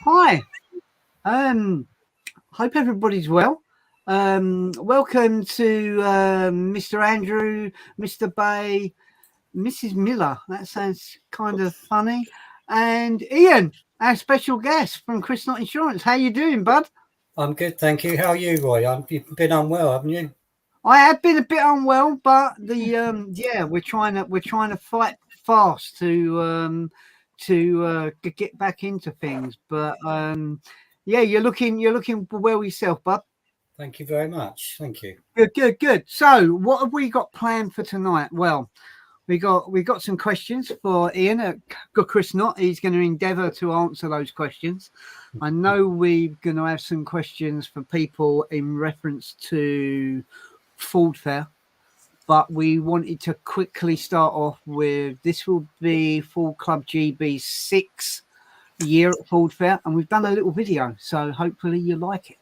Hi, hope everybody's well. Welcome to Mr. Andrew, Mr. Bay, Mrs. Miller. That sounds kind of funny. And Ian, our special guest from Chris Not Insurance. How you doing, bud? I'm good, thank you. How are you, Roy? You've been unwell, haven't you? I have been a bit unwell, but we're trying to fight fast to get back into things. But you're looking well yourself, bud. Thank you very much. Thank you. Good. So, what have we got planned for tonight? Well, we got some questions for Ian at Chris Not. He's going to endeavour to answer those questions. I know we're going to have some questions for people in reference to Ford Fair, but we wanted to quickly start off with this will be Ford Club GB's 6th year at Ford Fair, and we've done a little video, so hopefully you like it.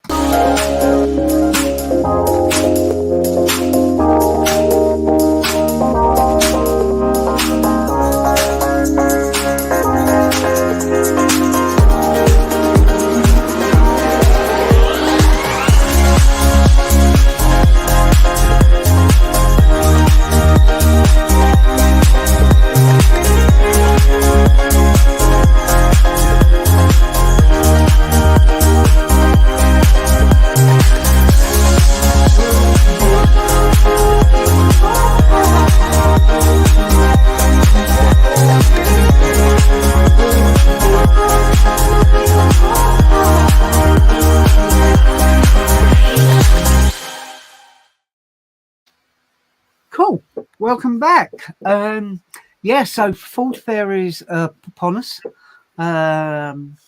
Cool. Welcome back. So Ford Fair is upon us. Kind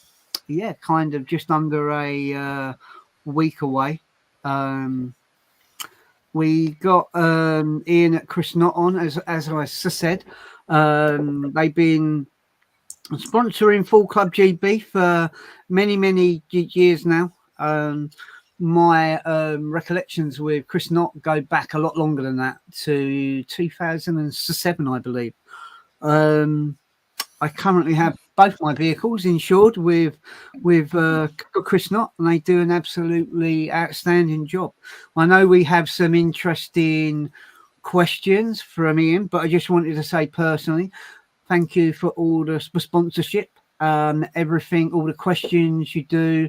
of just under a week away. We got Ian at Chris Not on, as I said. They've been sponsoring Ford Club GB for many years now. My recollections with Chris Not go back a lot longer than that, to 2007, I believe. I currently have both my vehicles insured with Chris Not, and they do an absolutely outstanding job. I know we have some interesting questions from Ian, but I just wanted to say personally, thank you for all the sponsorship, everything, all the questions you do.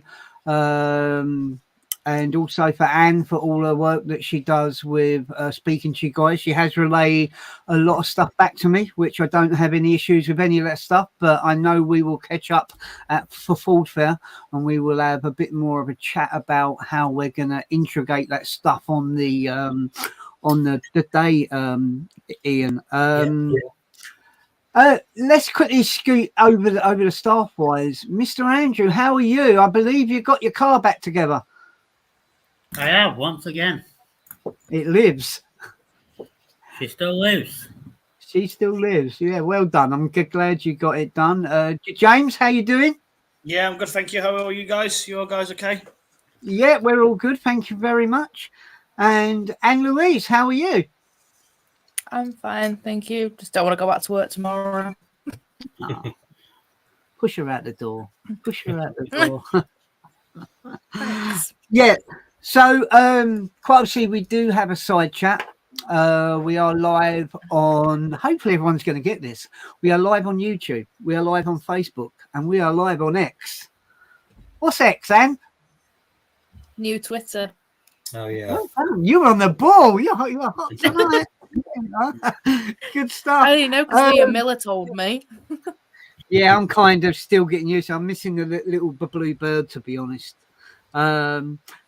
And also for Anne for all her work that she does with speaking to you guys. She has relayed a lot of stuff back to me, which I don't have any issues with any of that stuff, but I know we will catch up for Ford Fair, and we will have a bit more of a chat about how we're going to integrate that stuff on the day, Ian. Let's quickly scoot over the staff wise. Mr. Andrew, how are you? I believe you got your car back together. I have, once again. It lives. She still lives. She still lives. Yeah, well done. I'm glad you got it done. James, how you doing? Yeah, I'm good, thank you. How are you guys? You all guys okay? Yeah, we're all good. Thank you very much. And Anne-Louise, how are you? I'm fine, thank you. Just don't want to go back to work tomorrow. Push her out the door. Push her out the door. Thanks. Yeah. So, quite obviously, we do have a side chat. We are live on, hopefully everyone's going to get this. We are live on YouTube. We are live on Facebook. And we are live on X. What's X, Anne? New Twitter. Oh, yeah. Oh, you're on the ball. You're hot tonight. Good stuff. I only know because Liam Miller told me. Yeah, I'm kind of still getting used to it. I'm missing the little blue bird, to be honest.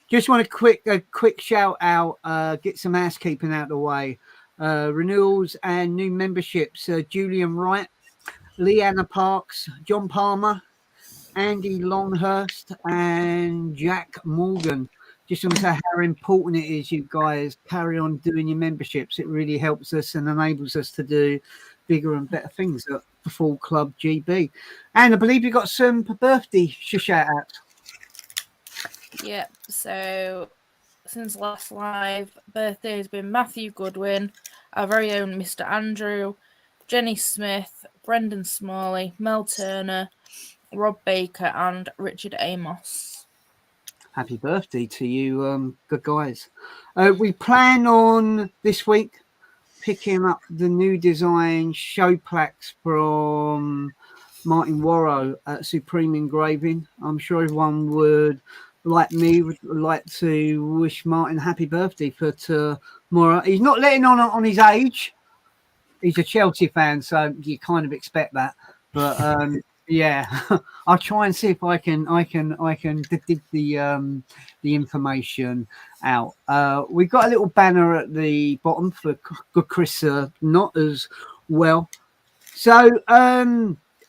Just want a quick shout out, get some housekeeping out of the way. Renewals and new memberships: Julian Wright, Leanna Parks, John Palmer, Andy Longhurst, and Jack Morgan. Just want to say how important it is you guys carry on doing your memberships. It really helps us and enables us to do bigger and better things at the Full Club GB. And I believe you got some birthday shout outs. Yeah, so since last live, birthday has been Matthew Goodwin, our very own Mr. Andrew, Jenny Smith, Brendan Smalley, Mel Turner, Rob Baker, and Richard Amos. Happy birthday to you, good guys. We plan on this week picking up the new design show plaques from Martin Warrow at Supreme Engraving. I'm sure everyone would like to wish Martin happy birthday for tomorrow. He's not letting on his age. He's a Chelsea fan, so you kind of expect that. But yeah, I'll try and see if I can dig the information out. We've got a little banner at the bottom for Good Chris Knott as well. So,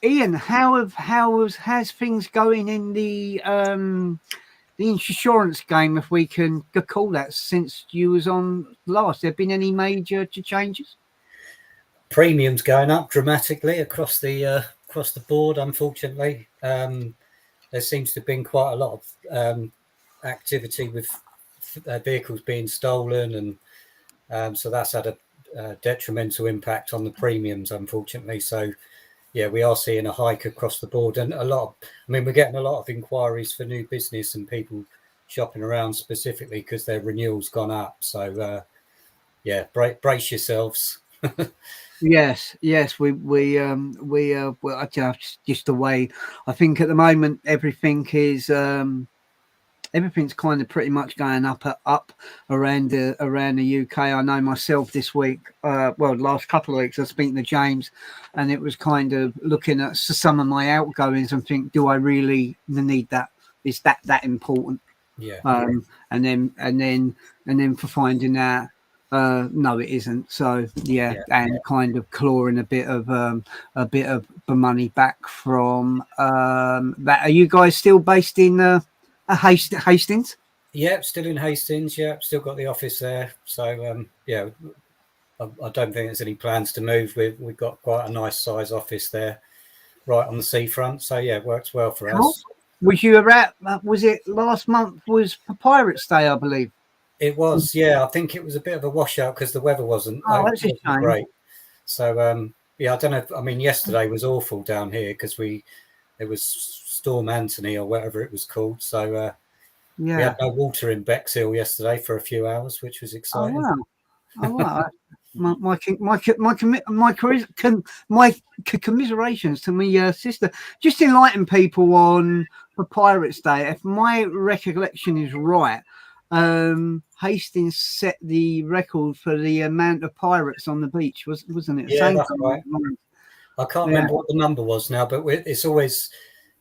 Ian, how's things going in the insurance game, if we can call that, since you was on last? There been any major changes? Premiums going up dramatically across the board, unfortunately. There seems to have been quite a lot of activity with vehicles being stolen, and so that's had a detrimental impact on the premiums, unfortunately. So yeah, we are seeing a hike across the board, and we're getting a lot of inquiries for new business and people shopping around specifically because their renewal's gone up. So yeah, brace yourselves. Yes, just the way I think at the moment everything is everything's kind of pretty much going up around the UK. I know myself this week, last couple of weeks, I was speaking to James, and it was kind of looking at some of my outgoings and think, do I really need that? Is that important? Yeah. And then for finding out, no, it isn't. So kind of clawing a bit of the money back from that. Are you guys still based in Hastings? Yeah, still in Hastings. Yeah, still got the office there. So yeah, I don't think there's any plans to move. We've got quite a nice size office there, right on the seafront. So yeah, it works well for us. Was you around? Was it last month? Was Pirates Day, I believe. It was, yeah. I think it was a bit of a washout because the weather wasn't great. So yeah, I don't know. I mean, yesterday was awful down here because there was Storm Anthony or whatever it was called. So we had no water in Bexhill yesterday for a few hours, which was exciting. Oh wow! My commiserations to my sister. Just enlighten people on the Pirates Day. If my recollection is right, Hastings set the record for the amount of pirates on the beach, wasn't it? Yeah, that's right. I can't remember what the number was now, but it's always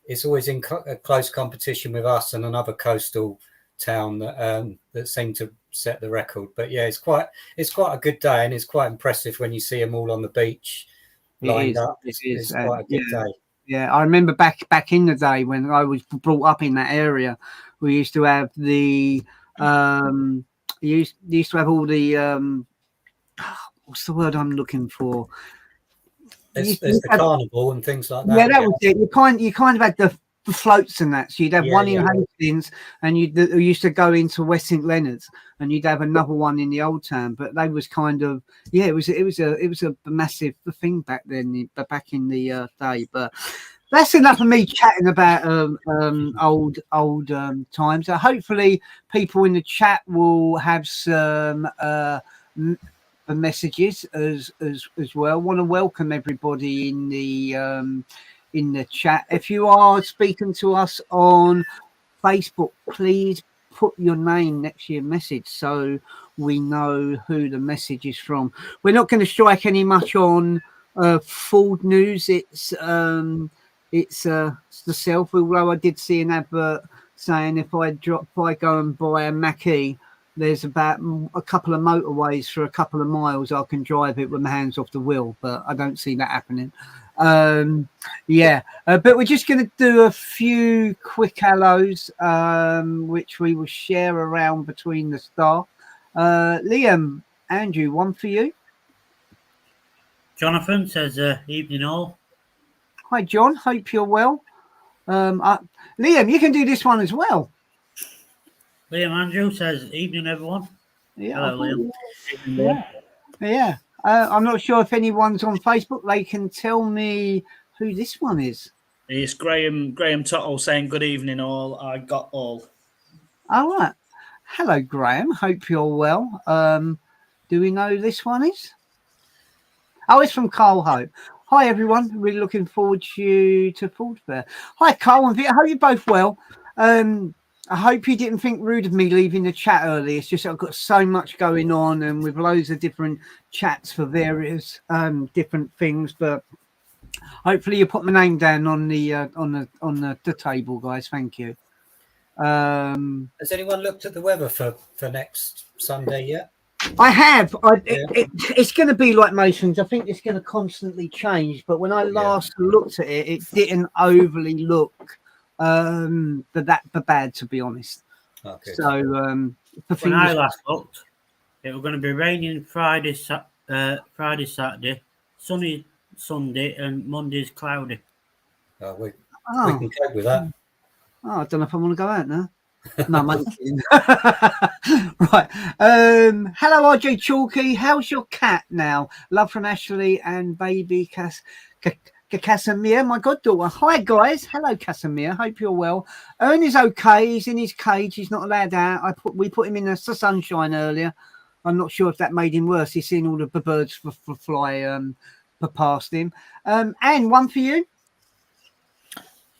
in a close competition with us and another coastal town that seemed to set the record. But yeah, it's quite a good day, and it's quite impressive when you see them all on the beach lined up. It's quite a good day. Yeah, I remember back in the day when I was brought up in that area, we used to have the used to have all the what's the word I'm looking for? There's the carnival and things like that. Yeah, that was it. You kind of had the floats and that. So you'd have one in Hastings, and you used to go into West St Leonard's, and you'd have another one in the Old Town. But they was kind of it was a massive thing back then, back in the day. But that's enough of me chatting about old times. Hopefully, people in the chat will have some messages as well. Want to welcome everybody in the chat. If you are speaking to us on Facebook, please put your name next to your message so we know who the message is from. We're not going to strike any much on Ford news. It's the self, although I did see an advert saying if I go and buy a Mackie, there's about a couple of motorways for a couple of miles I can drive it with my hands off the wheel, but I don't see that happening. But we're just going to do a few quick hellos, which we will share around between the staff. Liam, Andrew, one for you. Jonathan says, evening all. Hi, John. Hope you're well. Liam, you can do this one as well. Liam Andrew says, evening everyone. Yeah. Hello, Liam. Yeah. I'm not sure if anyone's on Facebook. They can tell me who this one is. It's Graham Tuttle saying good evening all. I got all. All right. Hello, Graham. Hope you're well. Do we know who this one is? Oh, it's from Carl Hope. Hi, everyone. Really looking forward to Ford Fair. Hi, Carl and Vic. I hope you're both well. I hope you didn't think rude of me leaving the chat early. It's just I've got so much going on and with loads of different chats for various different things. But hopefully you put my name down on the table, guys. Thank you. Has anyone looked at the weather for next Sunday yet? I have. It's going to be like most things. I think it's going to constantly change. But when I last looked at it, it didn't overly look that bad, to be honest. Okay. So when I last looked, it was going to be raining Friday, Saturday, sunny Sunday, and Monday's cloudy. We can cope with that. Oh, I don't know if I want to go out now. No, I'm only kidding. Right. Hello, RJ Chalky. How's your cat now? Love from Ashley and baby Casimir, my goddaughter. Hi, guys. Hello, Casimir. Hope you're well. Ern is okay. He's in his cage. He's not allowed out. We put him in the sunshine earlier. I'm not sure if that made him worse. He's seen all the birds fly past him. And one for you.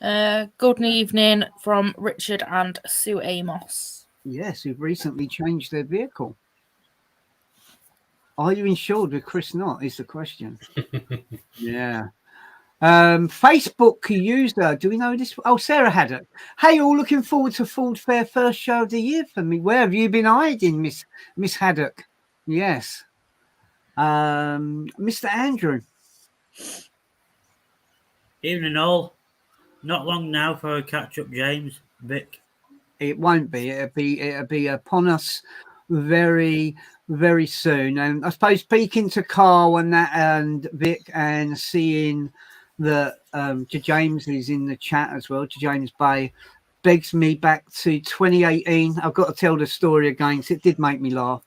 Good evening from Richard and Sue Amos. Yes, who've recently changed their vehicle. Are you insured with Chris Knott is the question. Yeah. Facebook user, do we know this? Oh, Sarah Haddock. Hey, all looking forward to Ford Fair first show of the year for me. Where have you been hiding, Miss Haddock? Yes. Mr. Andrew. Evening all. Not long now for a catch up, James. Vic. It won't be. It'll be upon us very, very soon. And I suppose speaking to Carl and that and Vic and seeing that James is in the chat as well. James Bay begs me back to 2018. I've got to tell the story again because it did make me laugh.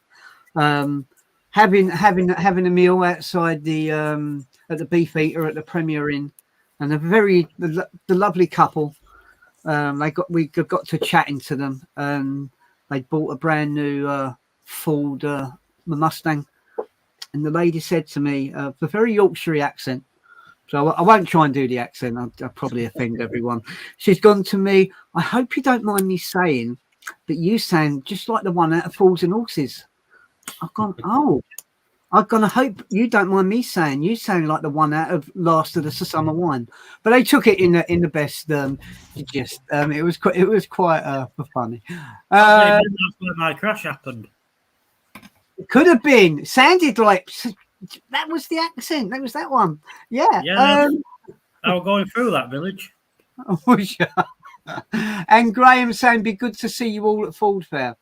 Having a meal outside the at the Beefeater at the Premier Inn, and the lovely couple. We got to chatting to them, and they bought a brand new Ford Mustang, and the lady said to me, a very Yorkshire accent. So I won't try and do the accent. I'll probably offend everyone. She's gone to me. I hope you don't mind me saying, but you sound just like the one out of Fools and Horses. I've gone, oh. I'm going to hope you don't mind me saying you sound like the one out of Last of the Summer Wine. But they took it in the best gist. It was quite funny. That's where my crash happened. It could have been. Sounded like that was the accent. That was that one. Yeah. Yeah. I was going through that village. And Graham saying, "Be good to see you all at Ford Fair."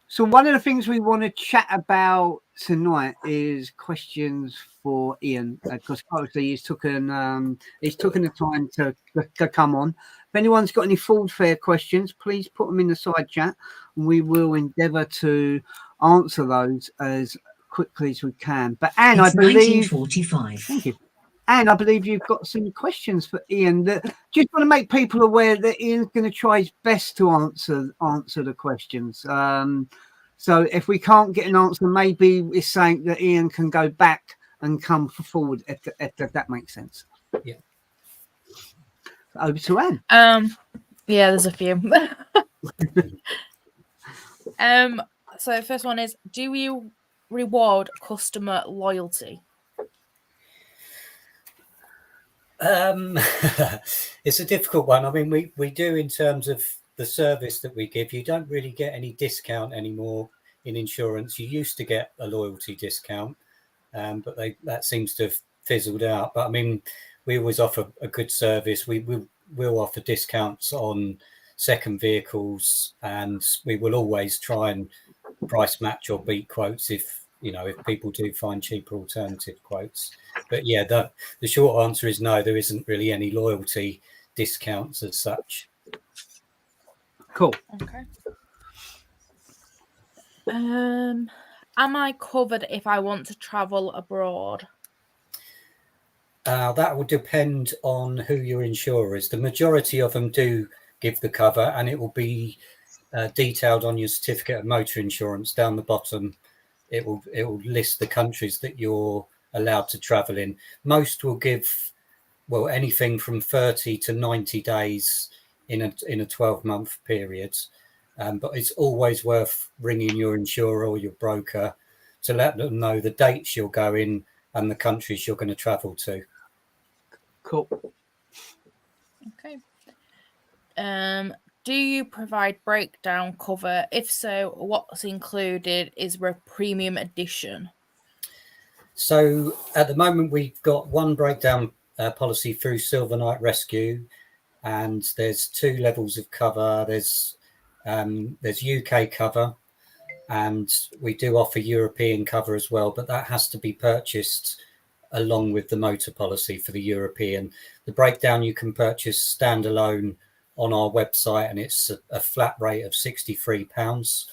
So one of the things we want to chat about tonight is questions for Ian, because obviously he's taken the time to come on. If anyone's got any Ford Fair questions, please put them in the side chat, and we will endeavour to answer those as quickly as we can. But Anne, I believe 1945. Thank you. And I believe you've got some questions for Ian. That just want to make people aware that Ian's going to try his best to answer the questions. So if we can't get an answer, maybe it's saying that Ian can go back and come forward if that makes sense. Yeah. Over to Anne. Yeah, there's a few. So first one is, do you reward customer loyalty? It's a difficult one. I mean, we do in terms of the service that we give, you don't really get any discount anymore in insurance. You used to get a loyalty discount, but that seems to have fizzled out. But I mean, we always offer a good service. We will offer discounts on second vehicles, and we will always try and price match or beat quotes if people do find cheaper alternative quotes. But yeah, the short answer is no, there isn't really any loyalty discounts as such. Cool. Okay. Am I covered if I want to travel abroad? That will depend on who your insurer is. The majority of them do give the cover, and it will be detailed on your certificate of motor insurance down the bottom. It will list the countries that you're allowed to travel in. Most will give anything from 30 to 90 days in a 12-month period. But it's always worth ringing your insurer or your broker to let them know the dates you're going and the countries you're going to travel to. Cool. Okay. Do you provide breakdown cover? If so, what's included? Is there a premium edition? So at the moment, we've got one breakdown policy through Silver Knight Rescue, and there's 2 levels of cover. There's UK cover, and we do offer European cover as well, but that has to be purchased along with the motor policy for the European. The breakdown you can purchase standalone on our website, and it's a flat rate of £63.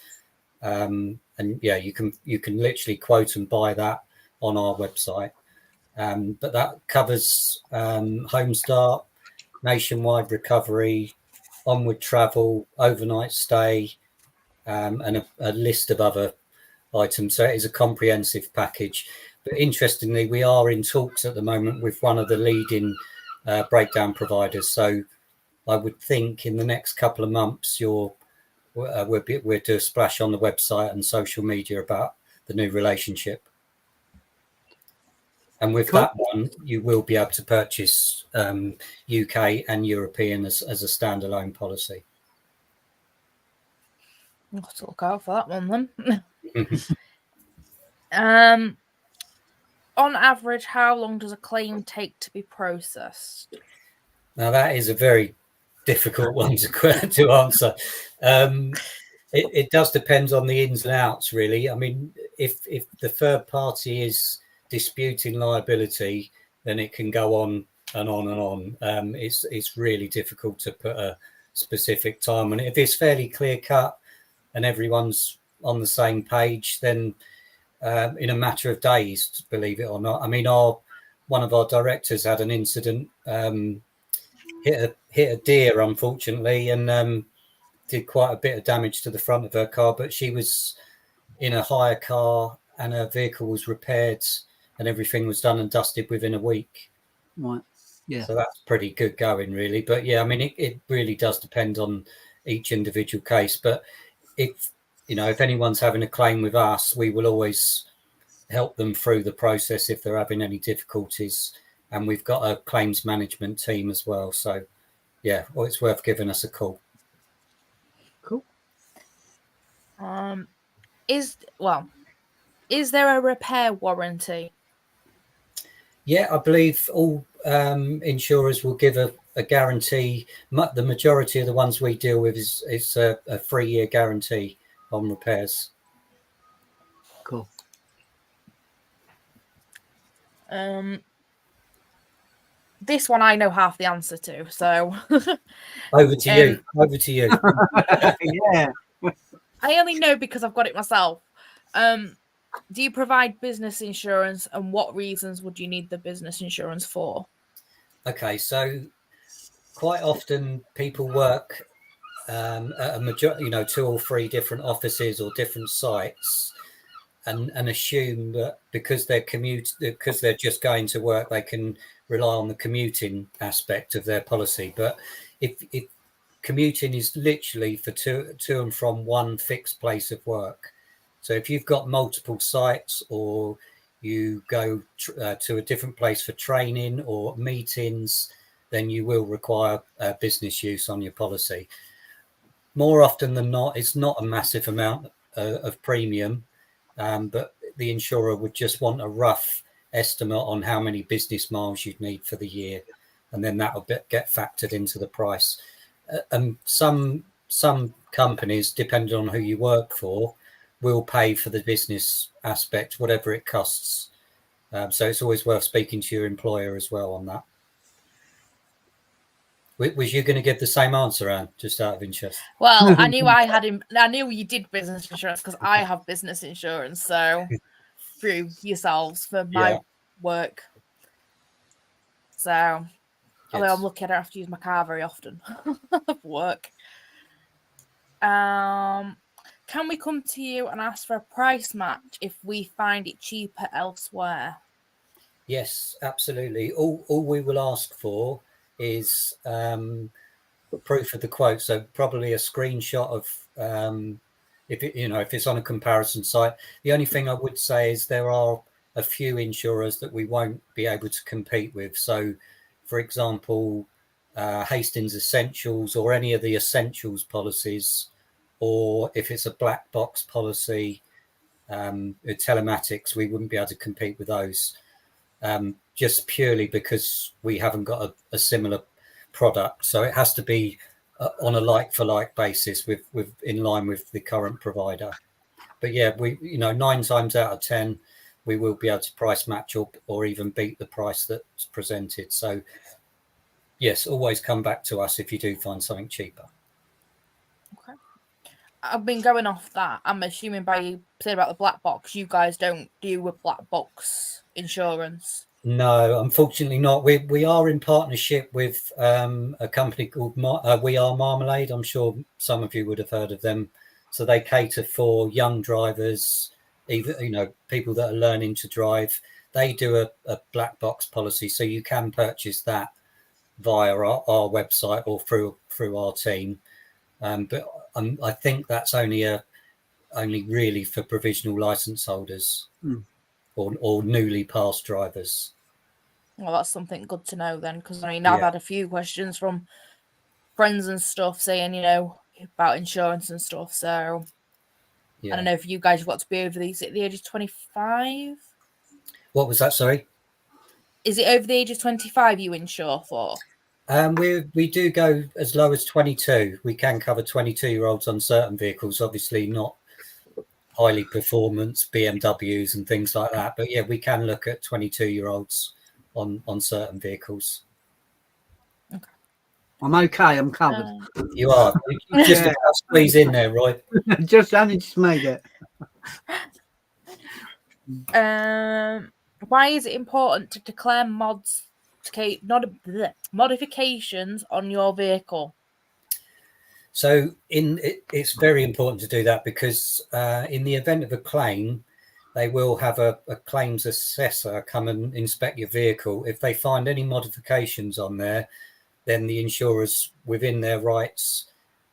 And yeah, you can literally quote and buy that on our website. But that covers home start, nationwide recovery, onward travel, overnight stay, and a list of other items. So it is a comprehensive package. But interestingly, we are in talks at the moment with one of the leading breakdown providers. So I would think in the next couple of months, we'll do a splash on the website and social media about the new relationship. And with that one, you will be able to purchase UK and European as a standalone policy. I'll have to look out for that one then. On average, how long does a claim take to be processed? Now, that is a very difficult one to answer. It does depend on the ins and outs, really. I mean, if the third party is disputing liability, then it can go on and on and on. It's really difficult to put a specific time on it. If it's fairly clear cut and everyone's on the same page, then in a matter of days, believe it or not. I mean, one of our directors had an incident, hit a deer, unfortunately, and did quite a bit of damage to the front of her car. But she was in a hire car, and her vehicle was repaired, and everything was done and dusted within a week. Right. Yeah. So that's pretty good going, really. But yeah, I mean, it really does depend on each individual case. But if anyone's having a claim with us, we will always help them through the process if they're having any difficulties. And we've got a claims management team as well. So yeah, it's worth giving us a call. Cool. Is there a repair warranty? Yeah, I believe all insurers will give a guarantee. The majority of the ones we deal with is a 3-year guarantee on repairs. Cool. This one I know half the answer to, so Over to you. Over to you. Yeah. I only know because I've got it myself. Do you provide business insurance, and what reasons would you need the business insurance for? Okay, so quite often people work at a majority, 2 or 3 different offices or different sites, and assume that because they're just going to work, they can rely on the commuting aspect of their policy. But if commuting is literally for to and from one fixed place of work. So if you've got multiple sites, or you go to a different place for training or meetings, then you will require business use on your policy. more often than not, it's not a massive amount of premium, but the insurer would just want a rough estimate on how many business miles you'd need for the year, and then that will get factored into the price. And some companies, depending on who you work for, will pay for the business aspect, whatever it costs. So it's always worth speaking to your employer as well on that. Was you going to give the same answer, Anne, just out of interest? Well, I knew I knew you did business insurance because I have business insurance, so through yourselves for my work. So, although I'm lucky, I don't have to use my car very often for work. Can we come to you and ask for a price match if we find it cheaper elsewhere? Yes, absolutely. All we will ask for is proof of the quote. So probably a screenshot of if it's on a comparison site. The only thing I would say is there are a few insurers that we won't be able to compete with. So, for example, Hastings Essentials or any of the Essentials policies, or if it's a black box policy, telematics, we wouldn't be able to compete with those. Just purely because we haven't got a similar product. So it has to be on a like-for-like basis with in line with the current provider. But yeah, 9 times out of 10, we will be able to price match or even beat the price that's presented. So yes, always come back to us if you do find something cheaper. Okay. I've been going off that. I'm assuming by you saying about the black box, you guys don't deal with black box insurance. No, unfortunately not. We are in partnership with a company called We Are Marmalade. I'm sure some of you would have heard of them. So they cater for young drivers, even people that are learning to drive. They do a black box policy, so you can purchase that via our website or through our team. But I think that's only really for provisional license holders. Or newly passed drivers. Well, that's something good to know then, because I've had a few questions from friends and stuff saying, about insurance and stuff. So I don't know if you guys have got to be over at the age of 25. What was that? Sorry. Is it over the age of 25 you insure for? We do go as low as 22. We can cover 22-year-olds on certain vehicles. Obviously not highly performance BMWs and things like that, but yeah, we can look at 22-year-olds on certain vehicles. Okay. I'm okay. I'm covered. You are. You just about squeeze in there, Roy. Just only just made it. Why is it important to declare modifications on your vehicle? So it's very important to do that because in the event of a claim, they will have a claims assessor come and inspect your vehicle. If they find any modifications on there, then the insurers within their rights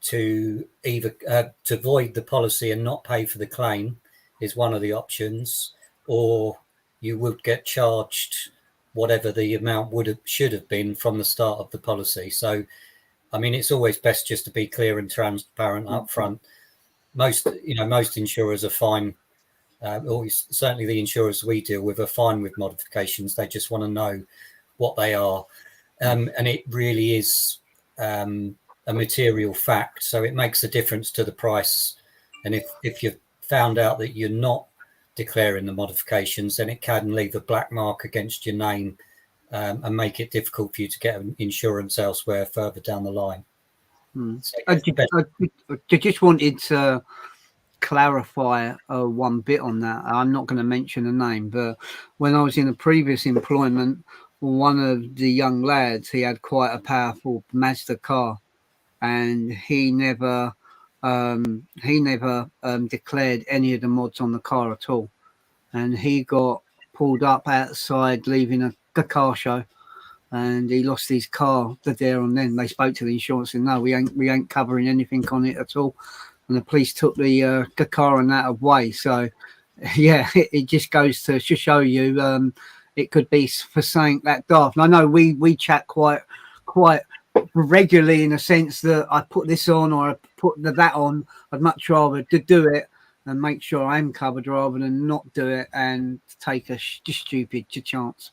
to either to void the policy and not pay for the claim is one of the options, or you would get charged whatever the amount should have been from the start of the policy. So I mean, it's always best just to be clear and transparent up front. Most insurers are fine, or certainly the insurers we deal with are fine with modifications. They just want to know what they are. And it really is a material fact. So it makes a difference to the price. And if you've found out that you're not declaring the modifications, then it can leave a black mark against your name and make it difficult for you to get insurance elsewhere further down the line. So I just wanted to clarify one bit on that. I'm not going to mention a name, but when I was in a previous employment, one of the young lads, he had quite a powerful Mazda car, and he never declared any of the mods on the car at all, and he got pulled up outside leaving a car show, and he lost his car there and then. They spoke to the insurance and no, we ain't covering anything on it at all, and the police took the car and that away. So yeah, it just goes to show you it could be for something that daft. And I know we chat quite regularly in a sense that I put this on or I put that on. I'd much rather to do it and make sure I'm covered rather than not do it and take a stupid chance.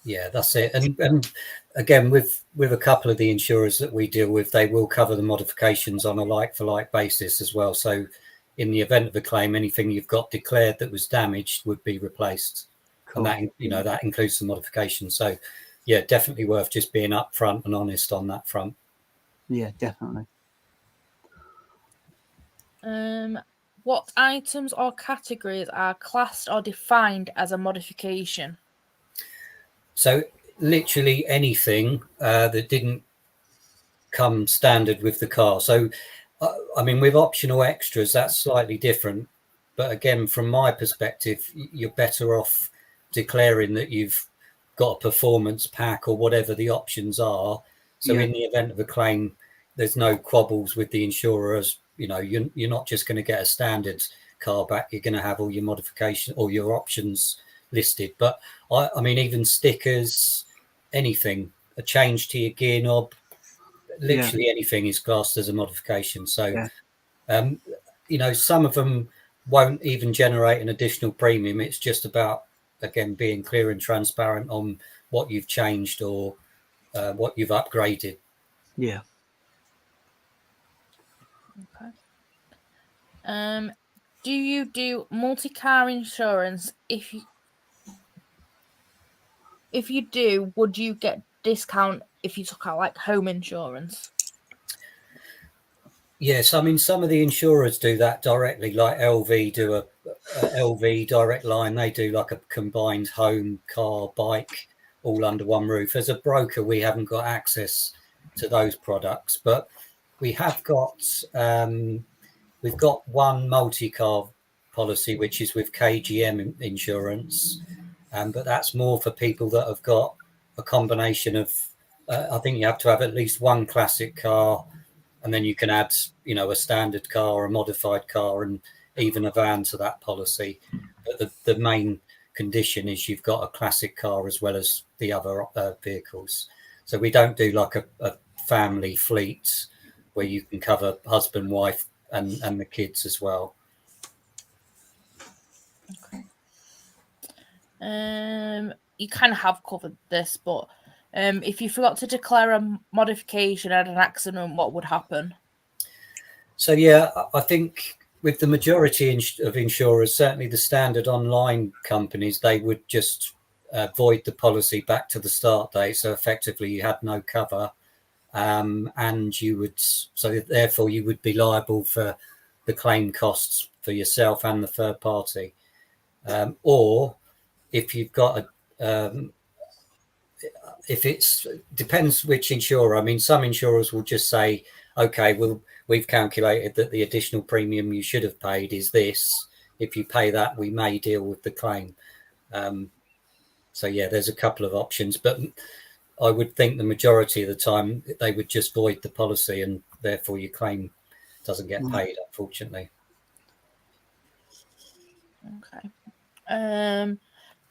Yeah, that's it. And again, with a couple of the insurers that we deal with, they will cover the modifications on a like-for-like basis as well. So in the event of a claim, anything you've got declared that was damaged would be replaced. Cool. And that, that includes the modification. So yeah, definitely worth just being upfront and honest on that front. Yeah, definitely. What items or categories are classed or defined as a modification? So literally anything that didn't come standard with the car. So, I mean, with optional extras, that's slightly different. But again, from my perspective, you're better off declaring that you've got a performance pack or whatever the options are. So in the event of a claim, there's no quabbles with the insurers. You're not just going to get a standard car back. You're going to have all your modification or your options listed. But I mean, even stickers, anything, a change to your gear knob, literally anything is classed as a modification. So, some of them won't even generate an additional premium. It's just about, again, being clear and transparent on what you've changed or what you've upgraded. Yeah. Okay. Do you do multi-car insurance? If you do, would you get discount if you took out like home insurance? Yes, I mean, some of the insurers do that directly, like LV do a LV Direct Line. They do like a combined home, car, bike, all under one roof. As a broker, we haven't got access to those products, but we have got, we've got one multi-car policy, which is with KGM Insurance. But that's more for people that have got a combination of, I think you have to have at least one classic car, and then you can add, a standard car, a modified car, and even a van to that policy. But the main condition is you've got a classic car as well as the other vehicles. So we don't do like a family fleet where you can cover husband, wife, and the kids as well. Okay. You kind of have covered this, but if you forgot to declare a modification at an accident, what would happen? So, yeah, I think with the majority of insurers, certainly the standard online companies, they would just void the policy back to the start date. So effectively you had no cover, and you would, so therefore you would be liable for the claim costs for yourself and the third party. Or if you've got if it's depends which insurer. I mean, some insurers will just say, okay, we've calculated that the additional premium you should have paid is this. If you pay that, we may deal with the claim. So yeah, there's a couple of options, but I would think the majority of the time they would just void the policy, and therefore your claim doesn't get paid, unfortunately. Okay.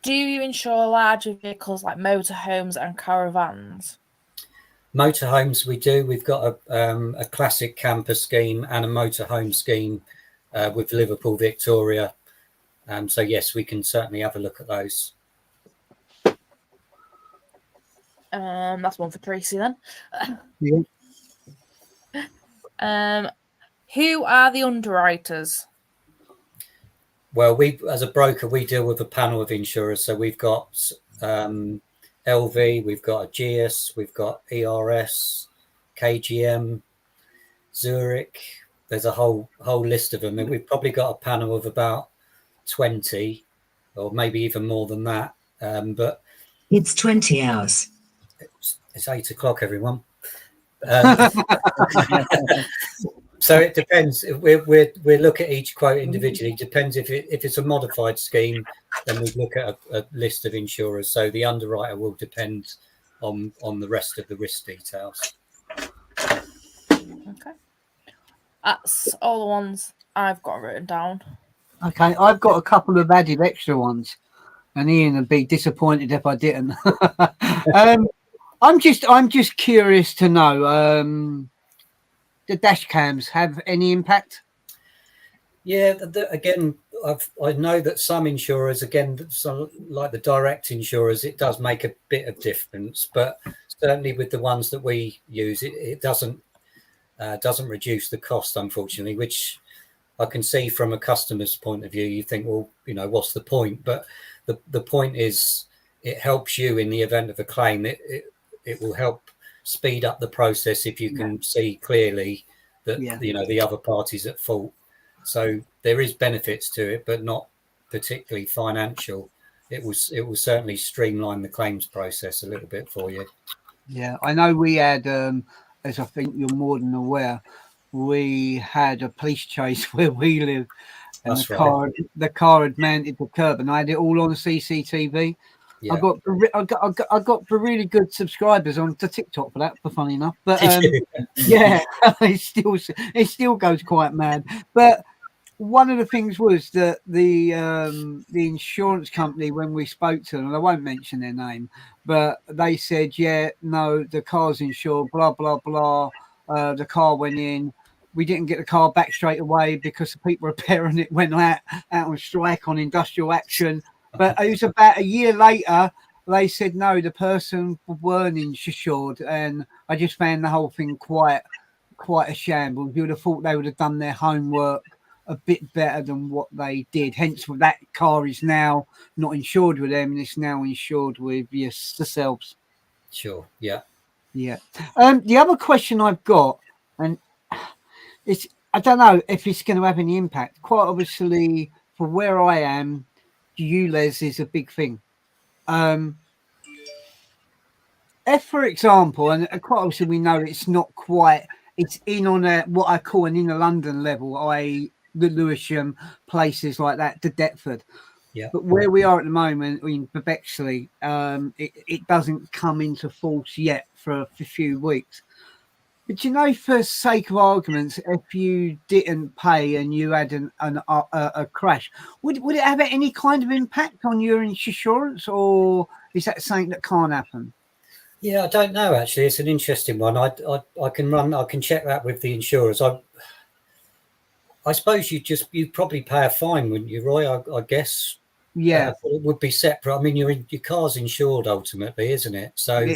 Do you insure larger vehicles like motorhomes and caravans? Motorhomes we do. We've got a classic camper scheme and a motorhome scheme with Liverpool Victoria. So yes, we can certainly have a look at those. That's one for Tracy then. Yeah. Who are the underwriters? Well, we, as a broker, we deal with a panel of insurers. So we've got LV, we've got Ageas, we've got ERS, KGM, Zurich. There's a whole list of them, and we've probably got a panel of about 20, or maybe even more than that. But it's 20 hours. It's 8 o'clock, everyone. So it depends. We look at each quote individually. Depends if it's a modified scheme, then we look at a list of insurers. So the underwriter will depend on the rest of the risk details. Okay, that's all the ones I've got written down. Okay, I've got a couple of added extra ones, and Ian would be disappointed if I didn't. I'm just curious to know. the dash cams have any impact? Yeah, again, I know that some insurers, again, some, like the direct insurers, it does make a bit of difference, but certainly with the ones that we use, it doesn't reduce the cost, unfortunately, which I can see from a customer's point of view. You think, well, you know, what's the point? But the point is, it helps you in the event of a claim. It will help speed up the process if you can see clearly that you know the other party's at fault. So there is benefits to it, but not particularly financial. It will certainly streamline the claims process a little bit for you. Yeah, I know we had, as I think you're more than aware, we had a police chase where we live, and That's the car had mounted the curb, and I had it all on CCTV. Yeah. I got really good subscribers on to TikTok for that, for funny enough. But yeah, it still goes quite mad. But one of the things was that the insurance company, when we spoke to them, and I won't mention their name, but they said, yeah, no, the car's insured, blah blah blah. The car went in. We didn't get the car back straight away because the people repairing it went out on strike on industrial action. But it was about a year later, they said, no, the person weren't insured. And I just found the whole thing quite a shambles. You would have thought they would have done their homework a bit better than what they did. Hence, that car is now not insured with them, and it's now insured with yourselves. Sure, yeah. Yeah. The other question I've got, and it's, I don't know if it's going to have any impact. Quite obviously, for where I am, ULEZ is a big thing. If, for example, and quite obviously we know it's not quite, it's in on a what I call an inner London level, i.e. the Lewisham, places like that, to Deptford. Yeah. But where we are at the moment, in Bexley, it doesn't come into force yet for a few weeks. But you know, for sake of arguments, if you didn't pay and you had a crash, would it have any kind of impact on your insurance, or is that something that can't happen? Yeah, I don't know. Actually, it's an interesting one. I can check that with the insurers. I suppose you probably pay a fine, wouldn't you, Roy? I guess. Yeah, but it would be separate. I mean, your car's insured ultimately, isn't it? So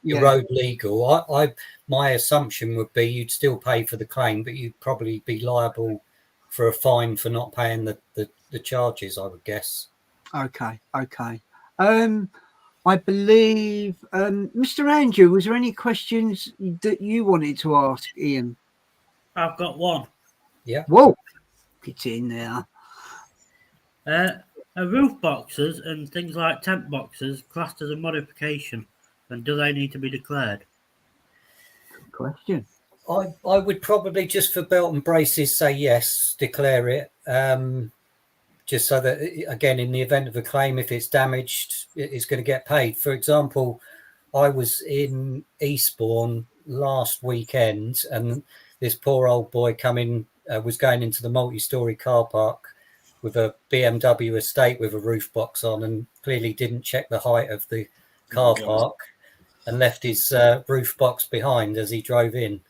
you're road legal. My assumption would be you'd still pay for the claim, but you'd probably be liable for a fine for not paying the charges, I would guess. Okay. I believe, Mr. Andrew, was there any questions that you wanted to ask Ian? I've got one. Yeah. Whoa, get in there. Are roof boxes and things like tent boxes classed as a modification, and do they need to be declared? Good question. I would probably, just for belt and braces, say yes, declare it. Just so that, again, in the event of a claim, if it's damaged, it's going to get paid. For example, I was in Eastbourne last weekend, and this poor old boy was going into the multi-storey car park with a BMW estate with a roof box on, and clearly didn't check the height of the car park and left his roof box behind as he drove in.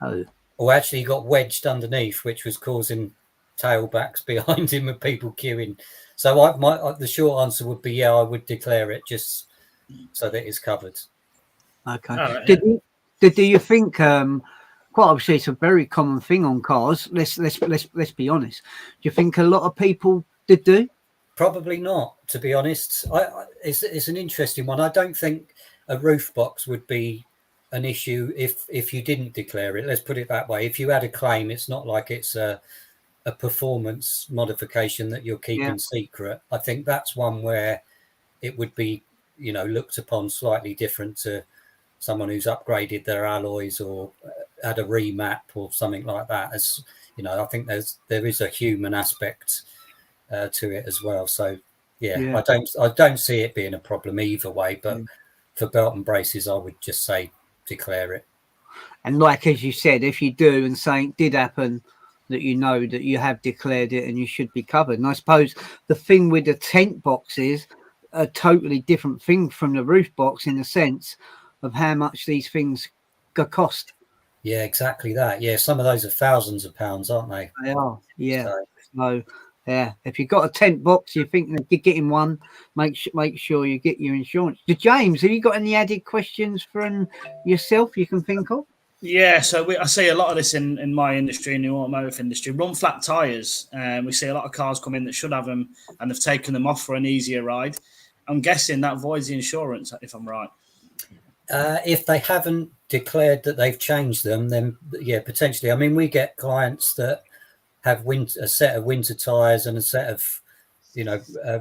Oh. Or actually he got wedged underneath, which was causing tailbacks behind him and people queuing. So the short answer would be, yeah, I would declare it just so that it's covered. Okay. Right, do you think, quite obviously it's a very common thing on cars, let's be honest, do you think a lot of people did do? Probably not, to be honest. It's an interesting one. I don't think a roof box would be an issue if you didn't declare it. Let's put it that way. If you had a claim, it's not like it's a performance modification that you're keeping secret. I think that's one where it would be, looked upon slightly different to someone who's upgraded their alloys or had a remap or something like that. As I think there is a human aspect to it as well. So I don't see it being a problem either way. But for belt and braces, I would just say declare it. And like as you said, if you do and something did happen, that you know that you have declared it and you should be covered. And I suppose the thing with the tent box is a totally different thing from the roof box in the sense of how much these things cost. Yeah, exactly that. Yeah, some of those are thousands of pounds, aren't they? They are, yeah. So, So, yeah, if you've got a tent box, you think that you're getting one, make sure you get your insurance. James, have you got any added questions from yourself you can think of? Yeah, so I see a lot of this in my industry, in the automotive industry. Run flat tyres. We see a lot of cars come in that should have them, and they've taken them off for an easier ride. I'm guessing that voids the insurance, if I'm right. if they haven't declared that they've changed them, then yeah, potentially. I mean, we get clients that have a set of winter tyres and a set of,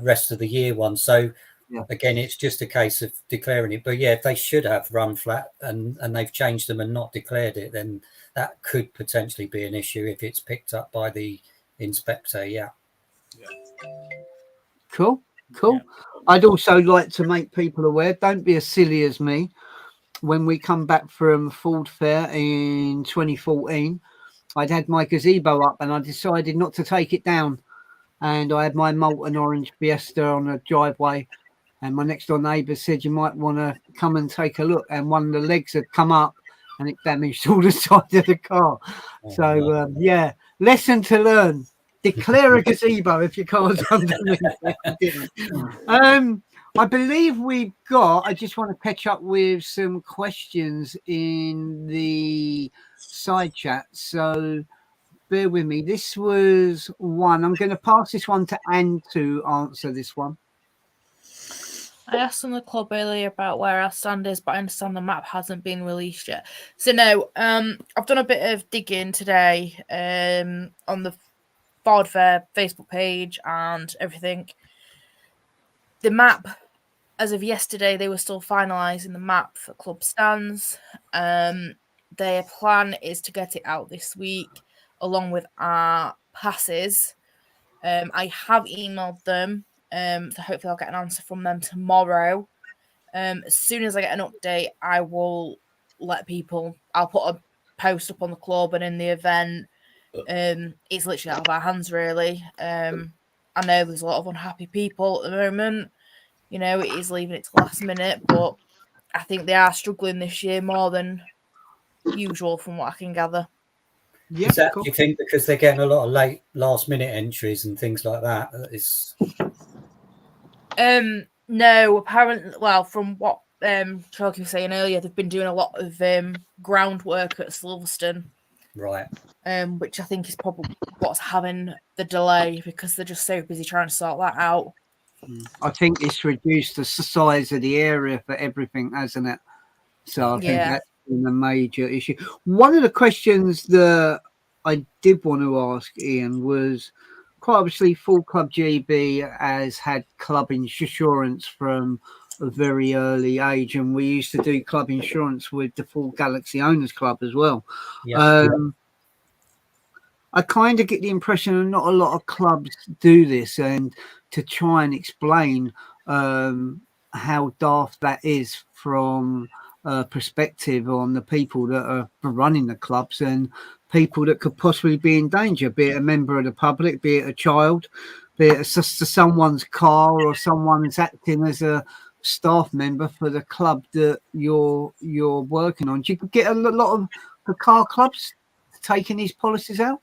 rest of the year ones. So Yeah. again, it's just a case of declaring it. But yeah, if they should have run flat and they've changed them and not declared it, then that could potentially be an issue if it's picked up by the inspector. Yeah. Cool. Yeah. I'd also like to make people aware, don't be as silly as me. When we come back from Ford Fair in 2014, I'd had my gazebo up and I decided not to take it down. And I had my molten orange Fiesta on the driveway. And my next door neighbour said, you might want to come and take a look. And one of the legs had come up and it damaged all the side of the car. Yeah, lesson to learn. Declare a gazebo if your car's underneath. I believe I just want to catch up with some questions in the side chat. So bear with me. This was one. I'm going to pass this one to Anne to answer this one. I asked on the club earlier about where our stand is, but I understand the map hasn't been released yet. So no, I've done a bit of digging today on the Ford Fair Facebook page and everything. The map, as of yesterday, they were still finalising the map for club stands. Their plan is to get it out this week, along with our passes. I have emailed them. So hopefully I'll get an answer from them tomorrow. As soon as I get an update, I will let people. I'll put a post up on the club and in the event. It's literally out of our hands, really. I know there's a lot of unhappy people at the moment. It is leaving it to last minute, but I think they are struggling this year more than usual, from what I can gather. Yeah, Is that, cool. do you think, because they're getting a lot of late last minute entries and things like that? No, apparently, well, from what Chalky was saying earlier, they've been doing a lot of groundwork at Silverstone. Right. Which I think is probably what's having the delay, because they're just so busy trying to sort that out. I think it's reduced the size of the area for everything, hasn't it? So I think that's been a major issue. One of the questions that I did want to ask Ian was, quite obviously, Full Club GB has had club insurance from a very early age, and we used to do club insurance with the Full Galaxy Owners Club as well. Yeah. I kind of get the impression that not a lot of clubs do this, and to try and explain how daft that is from a perspective on the people that are running the clubs and people that could possibly be in danger, be it a member of the public, be it a child, be it someone's car, or someone's acting as a staff member for the club that you're working on. Do you get a lot of the car clubs taking these policies out?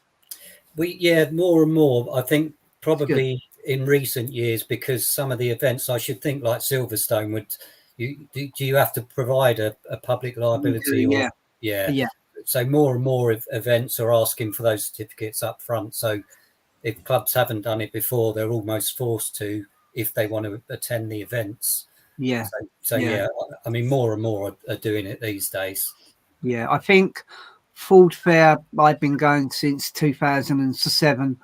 More and more. I think probably in recent years, because some of the events, I should think, like Silverstone, do you have to provide a public liability? Yeah. So more and more events are asking for those certificates up front. So if clubs haven't done it before, they're almost forced to if they want to attend the events. Yeah. I mean, more and more are doing it these days. Yeah, I think Ford Fair, I've been going since 2007,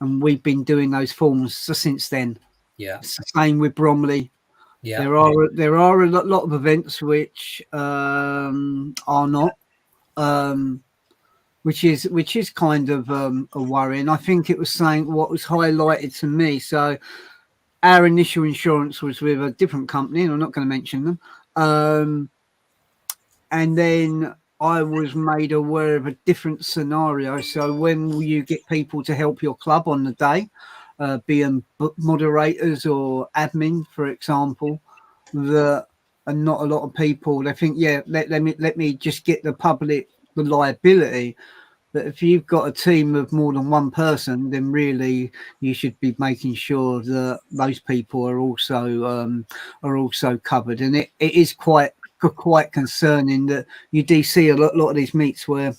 and we've been doing those forms since then. Yeah. It's the same with Bromley. Yeah. There are a lot of events which are not, which is kind of a worry. And I think it was saying what was highlighted to me. So our initial insurance was with a different company, and I'm not going to mention them. And then I was made aware of a different scenario. So when you get people to help your club on the day, being moderators or admin, for example, that are not a lot of people. They think, let me just get the public the liability. But if you've got a team of more than one person, then really you should be making sure that those people are also covered. And it is quite concerning that you do see a lot of these meets where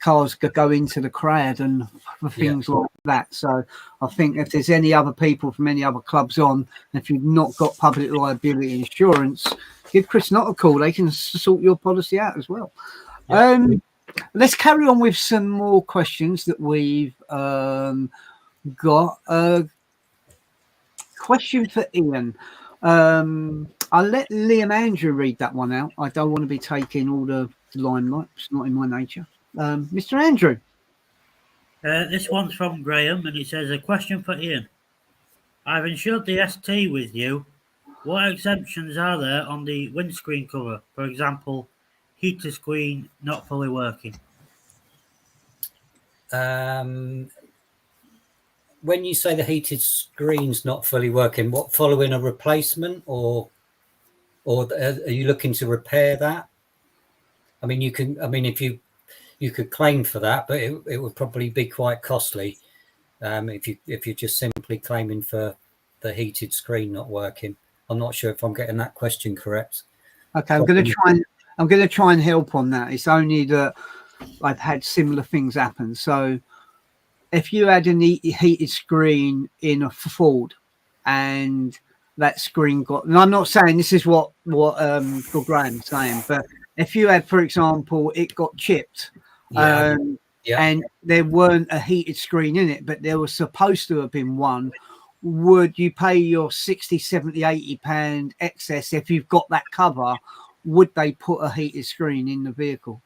cars go into the crowd and things like that. So I think if there's any other people from any other clubs on, if you've not got public liability insurance, give Chris Knott a call. They can sort your policy out as well. Let's carry on with some more questions that we've got. Question for Ian. I'll let Liam Andrew read that one out. I don't want to be taking all the limelight. It's not in my nature. Mr. Andrew. This one's from Graham, and it says, a question for Ian. I've insured the ST with you. What exemptions are there on the windscreen cover? For example, heater screen not fully working. When you say the heated screen's not fully working, what, following a replacement, or are you looking to repair that? I mean, you can. I mean, if you could claim for that, but it would probably be quite costly if you're just simply claiming for the heated screen not working. I'm not sure if I'm getting that question correct. Okay, I'm going to try and help on that. It's only that I've had similar things happen. So if you had a heated screen in a Ford and that screen got, and I'm not saying this is what Graham's saying, but if you had, for example, it got chipped and there weren't a heated screen in it, but there was supposed to have been one, would you pay your 60, 70, 80 pound excess if you've got that cover? Would they put a heated screen in the vehicle?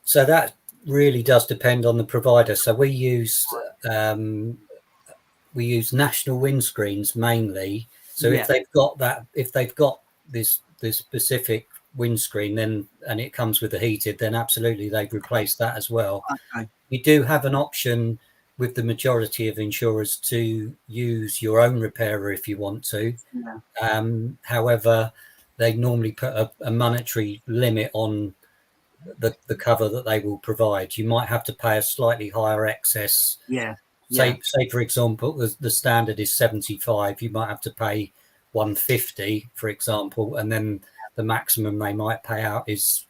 So that really does depend on the provider. So we use national windscreens mainly. So if they've got this specific windscreen, then, and it comes with the heated, then absolutely they've replaced that as well. Okay. You do have an option with the majority of insurers to use your own repairer if you want to. However, they normally put a monetary limit on the cover that they will provide. You might have to pay a slightly higher excess. Say for example, the standard is 75. You might have to pay 150, for example, and then the maximum they might pay out is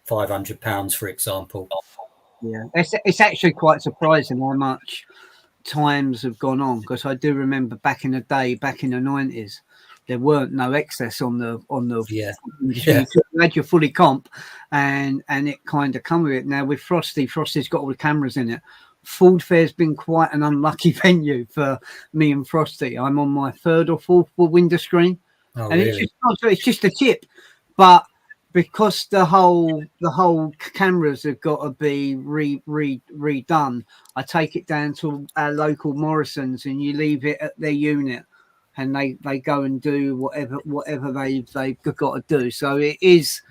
£500, for example. Yeah, it's actually quite surprising how much times have gone on, because I do remember back in the day, back in the 90s, there weren't no excess on the you had your fully comp, and it kind of come with it. Now with Frosty's got all the cameras in it. Ford Fair's been quite an unlucky venue for me and Frosty. I'm on my third or fourth window screen, and really? It's just a chip, but because the whole cameras have got to be redone, I take it down to our local Morrison's, and you leave it at their unit, and they go and do whatever they've got to do. So it is,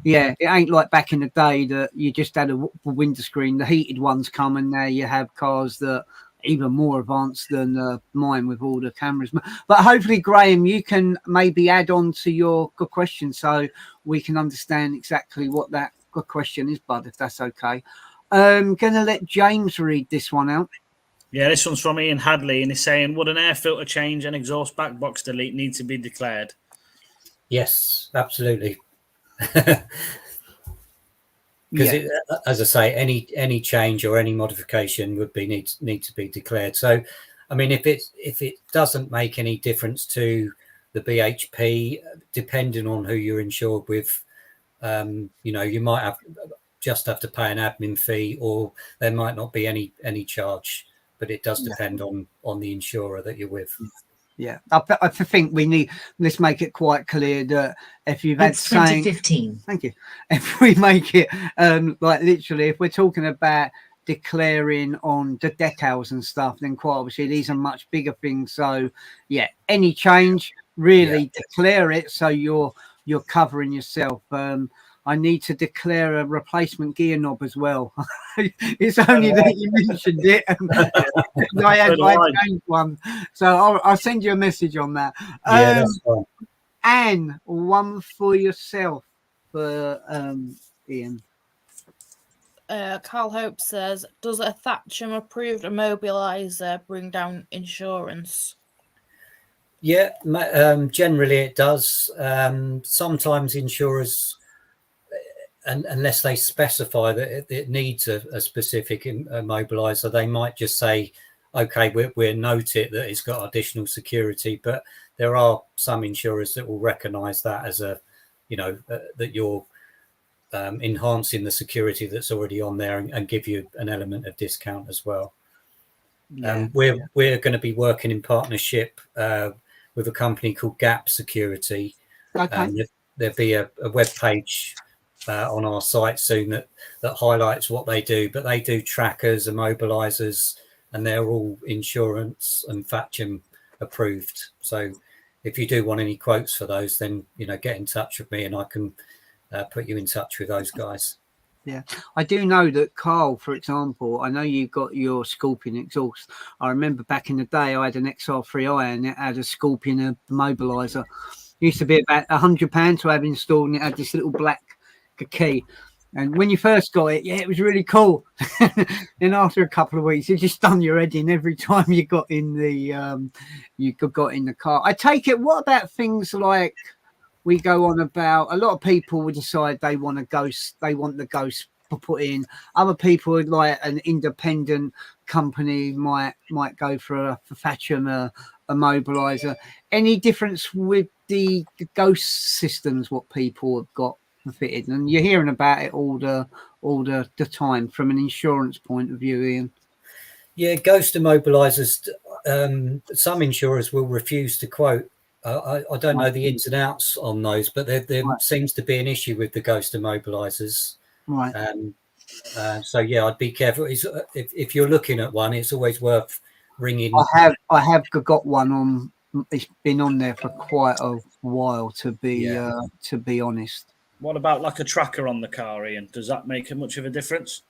it ain't like back in the day that you just had a window screen. The heated ones come, and now you have cars that even more advanced than mine with all the cameras. But hopefully, Graham, you can maybe add on to your good question so we can understand exactly what that good question is, bud, if that's okay. I'm going to let James read this one out. Yeah, this one's from Ian Hadley, and he's saying, would an air filter change and exhaust back box delete need to be declared? Yes, absolutely. Because as I say, any change or any modification would need to be declared. So, I mean, if it doesn't make any difference to the BHP, depending on who you're insured with, you might just have to pay an admin fee, or there might not be any charge. But it does depend on the insurer that you're with. Yeah, I think let's make it quite clear that if you've had 2015, thank you. If we make it like literally, if we're talking about declaring on the decals and stuff, then quite obviously these are much bigger things. So any change, really declare it so you're covering yourself. I need to declare a replacement gear knob as well. It's only that you mentioned it. And I had changed one. So I'll send you a message on that. That's fine. Anne, one for yourself for Ian. Carl Hope says, does a Thatcham approved immobiliser bring down insurance? Yeah, generally it does. Sometimes insurers, unless they specify that it needs a specific immobiliser, they might just say, okay, we'll note it that it's got additional security. But there are some insurers that will recognise that as a, that you're enhancing the security that's already on there and give you an element of discount as well. Yeah. We're going to be working in partnership with a company called Gap Security. Okay. There'll be a web page on our site soon that highlights what they do, but they do trackers, immobilizers, and they're all insurance and Thatcham approved. So if you do want any quotes for those, then get in touch with me and I can put you in touch with those guys. Yeah, I do know that, Carl, for example, I know you've got your Scorpion exhaust. I remember back in the day I had an XR3i and it had a Scorpion immobiliser. It used to be about £100 to have installed, and it had this little black key. And when you first got it, it was really cool. Then after a couple of weeks, it just done your head in every time you got in the car. I take it. What about things like we go on about? A lot of people would decide they want a ghost. They want the ghost put in. Other people would, like an independent company might go for a Thatcham immobiliser. Any difference with the ghost systems? What people have got fitted, and you're hearing about it all the time from an insurance point of view, Ian. Yeah, ghost immobilisers. Some insurers will refuse to quote. I don't know the ins and outs on those, but there seems to be an issue with the ghost immobilisers. Right. So yeah, I'd be careful. If you're looking at one, it's always worth ringing. I have got one on. It's been on there for quite a while, to be honest. What about like a tracker on the car, Ian? Does that make much of a difference?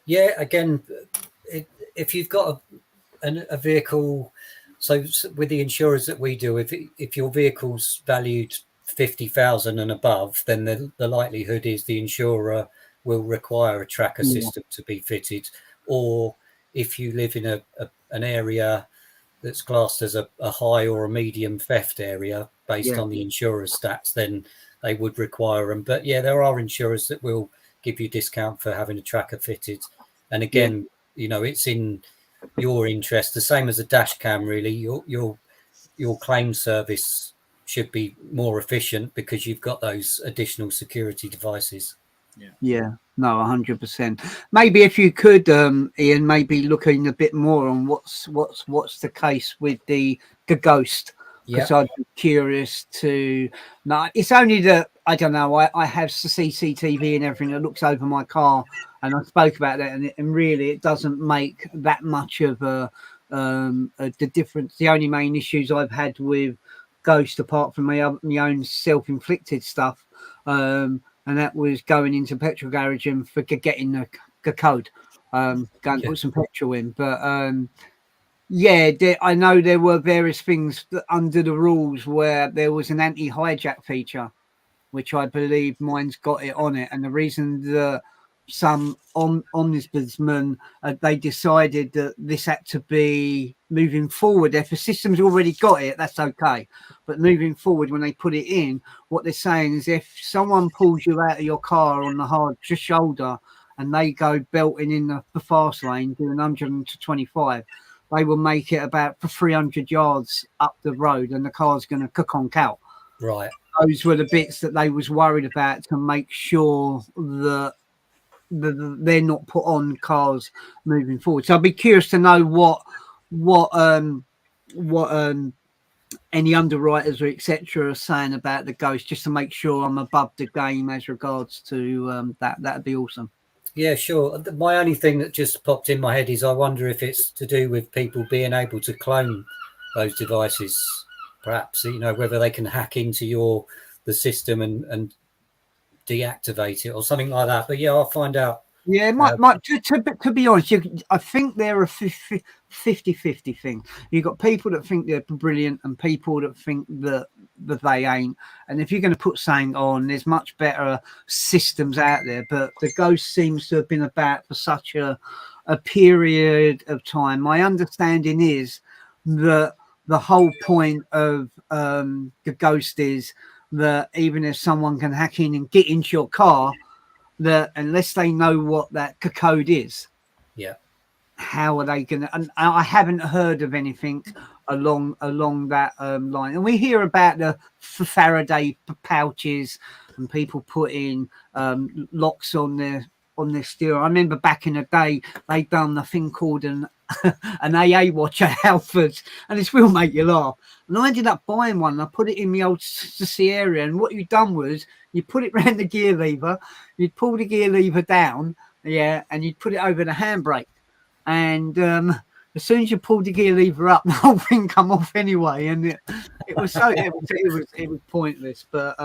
Yeah, again, if you've got a vehicle, so with the insurers that we deal with, if your vehicle's valued 50,000 and above, then the likelihood is the insurer will require a tracker system to be fitted. Or if you live in an area that's classed as a high or a medium theft area based on the insurer's stats, then they would require them. But yeah, there are insurers that will give you discount for having a tracker fitted. And again, it's in your interest, the same as a dash cam, really. Your claim service should be more efficient because you've got those additional security devices. Yeah, no, 100%. Maybe if you could, Ian, maybe looking a bit more on what's the case with the ghost. Because I'd be curious to know. It's only that, I don't know, I have CCTV and everything that looks over my car, and I spoke about that, and really it doesn't make that much of the difference. The only main issues I've had with Ghost, apart from my own self-inflicted stuff, and that was going into petrol garage and for getting the code, going to put some petrol in. But I know there were various things under the rules where there was an anti-hijack feature, which I believe mine's got it on it. And the reason that some ombudsman, they decided that this had to be moving forward. If the system's already got it, that's okay. But moving forward, when they put it in, what they're saying is if someone pulls you out of your car on the hard shoulder and they go belting in the fast lane doing 125, they will make it about for 300 yards up the road and the car's going to cook on cow. Right. Those were the bits that they was worried about to make sure that they're not put on cars moving forward. So I'd be curious to know what any underwriters or etc. are saying about the ghost, just to make sure I'm above the game as regards to that. That'd be awesome. Yeah, sure. My only thing that just popped in my head is I wonder if it's to do with people being able to clone those devices, perhaps, whether they can hack into the system and deactivate it or something like that. But yeah, I'll find out Yeah, to be honest, I think they're a 50-50 thing. You've got people that think they're brilliant and people that think that they ain't. And if you're going to put something on, there's much better systems out there. But the Ghost seems to have been about for such a period of time. My understanding is that the whole point of the Ghost is that even if someone can hack in and get into your car, that unless they know what that code is, how are they gonna? And I haven't heard of anything along that line. And we hear about the Faraday pouches and people putting locks on their steering. I remember back in the day they done a thing called an AA watch at Halfords, and this will make you laugh. And I ended up buying one. And I put it in my old Sierra, and what you done was you put it around the gear lever, you'd pull the gear lever down, and you'd put it over the handbrake. And as soon as you pulled the gear lever up, the whole thing come off anyway. And it was so it was pointless. But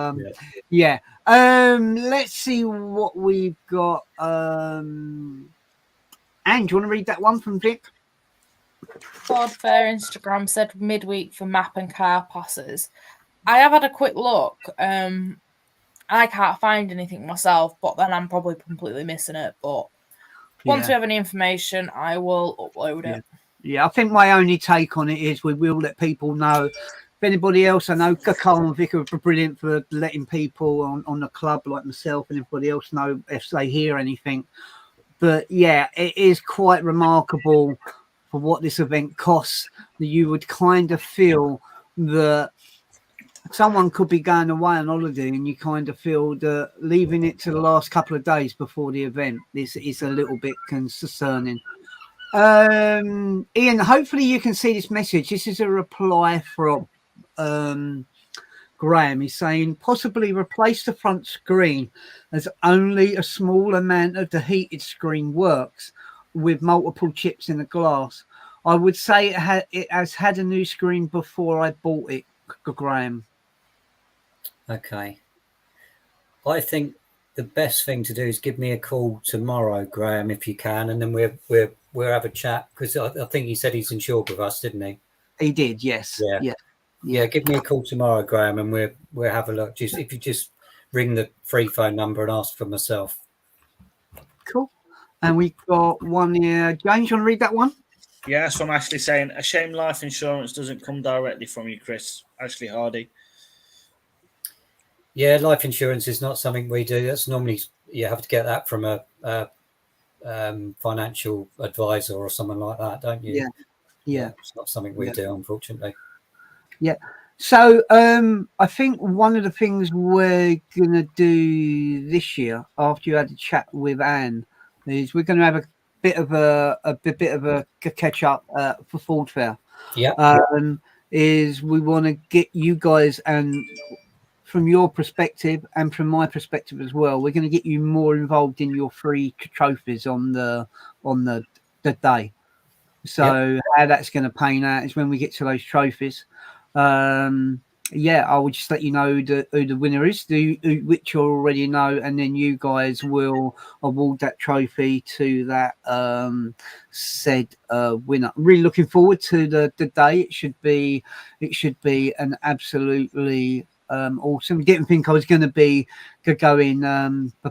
let's see what we've got. Anne, do you want to read that one from Vic? Ford Fair Instagram said midweek for map and car passes. I have had a quick look. I can't find anything myself, but then I'm probably completely missing it. But once we have any information, I will upload it. Yeah, I think my only take on it is we will let people know. If anybody else, I know Carl and Vic are brilliant for letting people on the club like myself and everybody else know if they hear anything. But yeah, it is quite remarkable for what this event costs. That you would kind of feel that someone could be going away on holiday and you kind of feel that leaving it to the last couple of days before the event is a little bit concerning. Ian, hopefully you can see this message. This is a reply from Graham. He's saying possibly replace the front screen as only a small amount of the heated screen works with multiple chips in the glass. I would say it has had a new screen before I bought it, Graham. Okay. I think the best thing to do is give me a call tomorrow, Graham, if you can, and then we'll have a chat, because I think he said he's insured with us, didn't he? He did, yes. Yeah. Give me a call tomorrow, Graham, and we'll have a look. If you just ring the free phone number and ask for myself. Cool. And we've got one here. James, you want to read that one? Yeah, that's from Ashley saying, a shame life insurance doesn't come directly from you, Chris. Ashley Hardy. Yeah, life insurance is not something we do. That's normally, you have to get that from a financial advisor or someone like that, don't you? Yeah. It's not something we do, unfortunately. Yeah. So I think one of the things we're going to do this year, after you had a chat with Anne, is we're going to have a bit of a catch up for Ford Fair. Is we want to get you guys, and from your perspective and from my perspective as well, we're going to get you more involved in your free trophies on the day. So how that's going to pan out is when we get to those trophies. I will just let you know who the winner is, which you already know, and then you guys will award that trophy to that said winner. Really looking forward to the day. It should be an absolutely awesome. Didn't think I was going to be going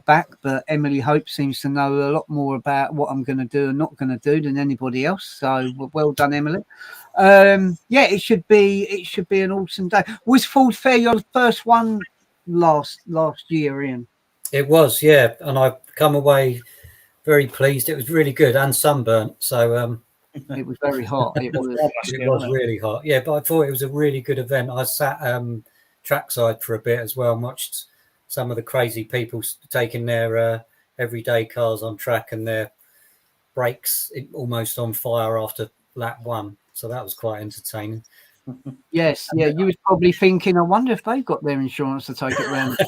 back, but Emily Hope seems to know a lot more about what I'm going to do and not going to do than anybody else. So well done, Emily. It should be an awesome day. Was Ford Fair your first one last year, Ian? It was, yeah, and I've come away very pleased. It was really good and sunburnt, so it was very hot. It was really hot, yeah, but I thought it was a really good event. I sat trackside for a bit as well and watched some of the crazy people taking their everyday cars on track and their brakes almost on fire after lap one. So that was quite entertaining. Yes, yeah. You was probably thinking, I wonder if they've got their insurance to take it around.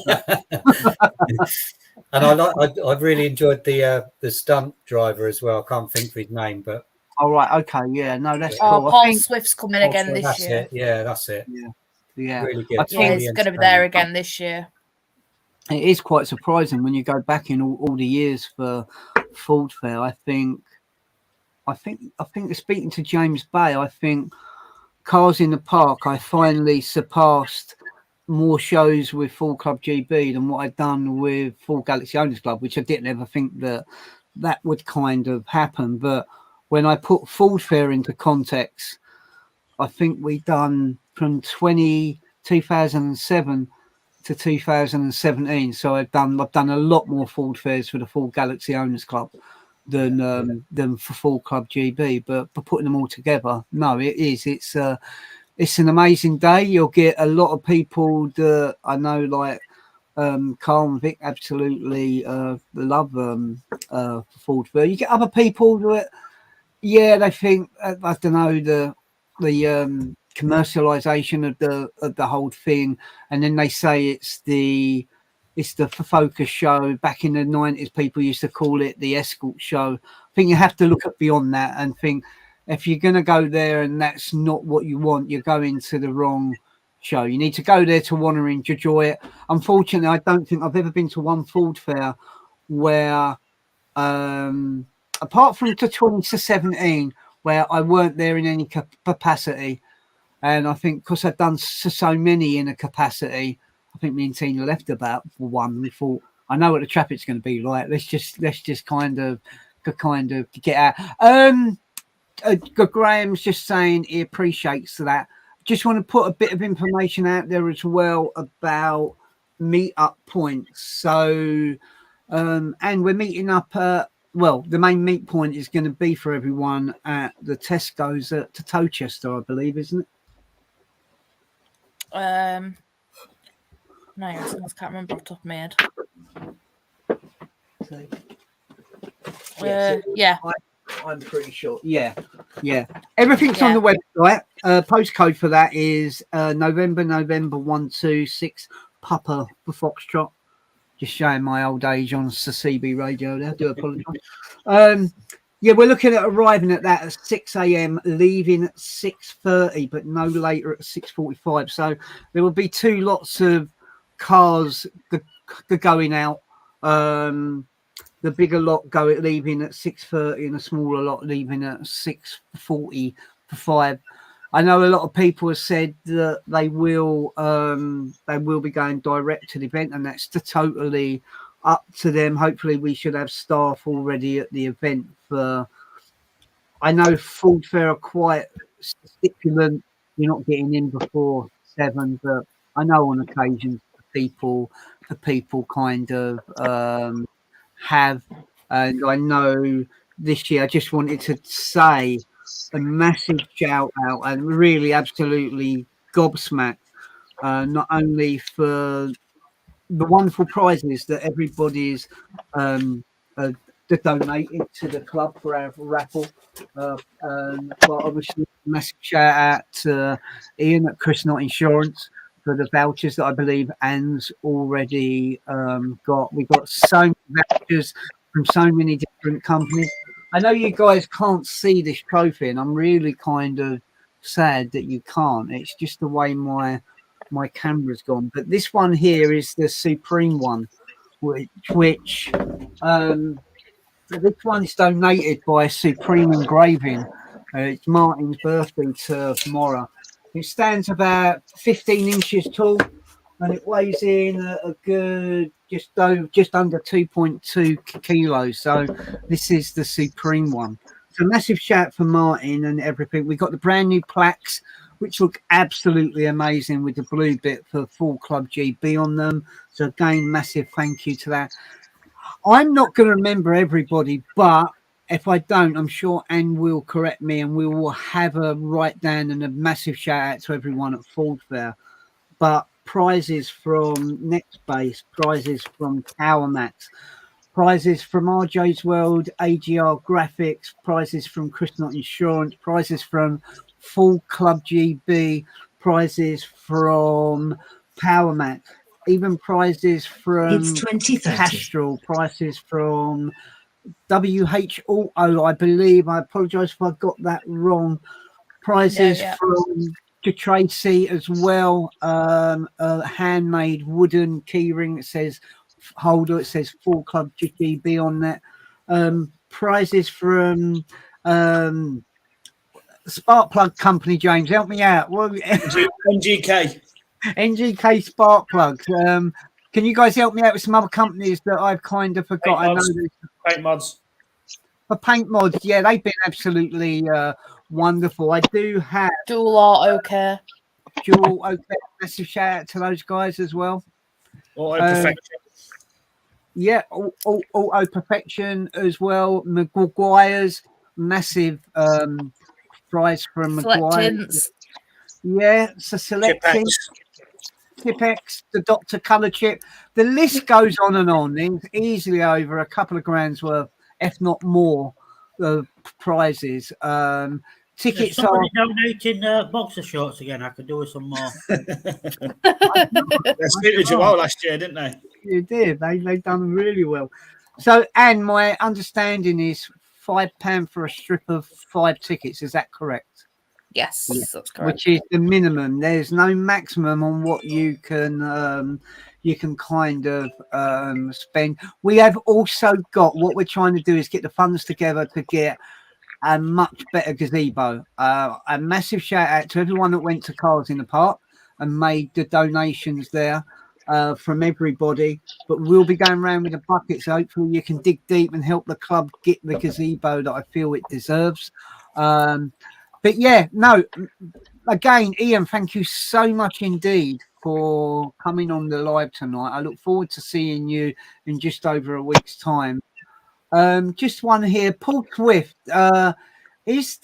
And I really enjoyed the stunt driver as well. I can't think of his name, but right, okay, yeah, no, that's cool. Paul Swift's coming again this year. It. Yeah, that's it. Yeah, really good. He's going to be there again this year. It is quite surprising when you go back in all the years for Ford Fair. I think speaking to James Bay, I think Cars in the Park, I finally surpassed more shows with Full Club GB than what I'd done with Full Galaxy Owners Club, which I didn't ever think that would kind of happen. But when I put Ford Fair into context, I think we done from 2007 to 2017. So I've done a lot more Ford Fairs for the Full Galaxy Owners Club than for Full Club GB. But putting them all together, no, it's an amazing day. You'll get a lot of people that I know, like Carl and Vic, absolutely love Ford Fair. You get other people that, they think I don't know the commercialization of the whole thing, and then they say it's the Focus show. Back in the 90s, people used to call it the Escort show. I think you have to look at beyond that and think, if you're going to go there and that's not what you want, you're going to the wrong show. You need to go there to want to enjoy it. Unfortunately, I don't think I've ever been to one Ford Fair where, apart from the 2017, where I weren't there in any capacity. And I think because I've done so many in a capacity, I think me and Tina left about one. We thought, I know what the traffic's going to be like. Let's just kind of get out. Graham's just saying he appreciates that. Just want to put a bit of information out there as well about meet-up points. So, and we're meeting up. The main meet point is going to be for everyone at the Tesco's to Towchester, I believe, isn't it? No, I can't remember off the top of my head. Yeah. I'm pretty sure. Yeah. Everything's on the website. Postcode for that is November 126 Papa for Foxtrot. Just showing my old age on CB radio there. I do apologise. We're looking at arriving at that at 6 a.m, leaving at 6:30, but no later at 6:45. So there will be two lots of cars going out. The bigger lot leaving at 6:30 and a smaller lot leaving at 6:45. I know a lot of people have said that they will be going direct to the event, and that's totally up to them. Hopefully we should have staff already at the event. I know Ford Fair are quite stipulant. You're not getting in before 7, but I know on occasions the people kind of have, and I know this year I just wanted to say a massive shout out and really absolutely gobsmacked, not only for the wonderful prizes that everybody's donated to the club for our raffle, but obviously a massive shout out to Ian at Chris Knott Insurance for the vouchers that I believe Anne's already got. We got so many vouchers from so many different companies. I know you guys can't see this trophy, and I'm really kind of sad that you can't. It's just the way my camera's gone. But this one here is the Supreme one, which this one's donated by Supreme Engraving. It's Martin's birthday tomorrow. It stands about 15 inches tall, and it weighs in a good just under 2.2 kilos. So this is the Supreme one. So massive shout for Martin and everything. We got the brand new plaques, which look absolutely amazing with the blue bit for Full Club GB on them. So again, massive thank you to that. I'm not going to remember everybody, but if I don't, I'm sure Anne will correct me, and we will have a write down and a massive shout out to everyone at Ford Fair. But prizes from Nextbase, prizes from PowerMax, prizes from RJ's World, AGR Graphics, prizes from Chris Knott Insurance, prizes from Full Club GB, prizes from PowerMax, even prizes from It's 2030. Castrol, prizes from WH Auto, I believe. I apologise if I got that wrong. Prizes from De Tracy as well. A handmade wooden keyring. It says holder. It says Full Club GB on that. prizes from Spark Plug Company. James, help me out. What NGK. NGK Spark Plugs. Can you guys help me out with some other companies that I've kind of forgot? I know Paint mods. for paint mods, yeah, they've been absolutely wonderful. I do have Dual Auto Care. Dual. Okay, massive shout out to those guys as well. Auto Perfection. Yeah, Auto Perfection as well. Maguire's massive prize from Select Maguire. Tints. Yeah, so Select Chipex. Tints, Tipex, the Dr. Colour Chip. The list goes on and on. There's easily over a couple of grand's worth, if not more, of prizes. If Tickets are. somebody donating boxer shorts again, I could do with some more. They suited you well last year, didn't they? You did. They've done really well. So, and my understanding is £5 for a strip of 5 tickets. Is that correct? Yes, Yeah. that's correct. Which is the minimum. There's no maximum on what you can kind of spend. We have also got what we're trying to do is get the funds together to get a much better gazebo. A massive shout out to everyone that went to Cars in the Park and made the donations there from everybody. But we'll be going around with the buckets. So hopefully you can dig deep and help the club get the gazebo that I feel it deserves. But yeah, no, again, Ian, thank you so much indeed for coming on the live tonight. I look forward to seeing you in just over a week's time. Just one here, Paul Swift. Is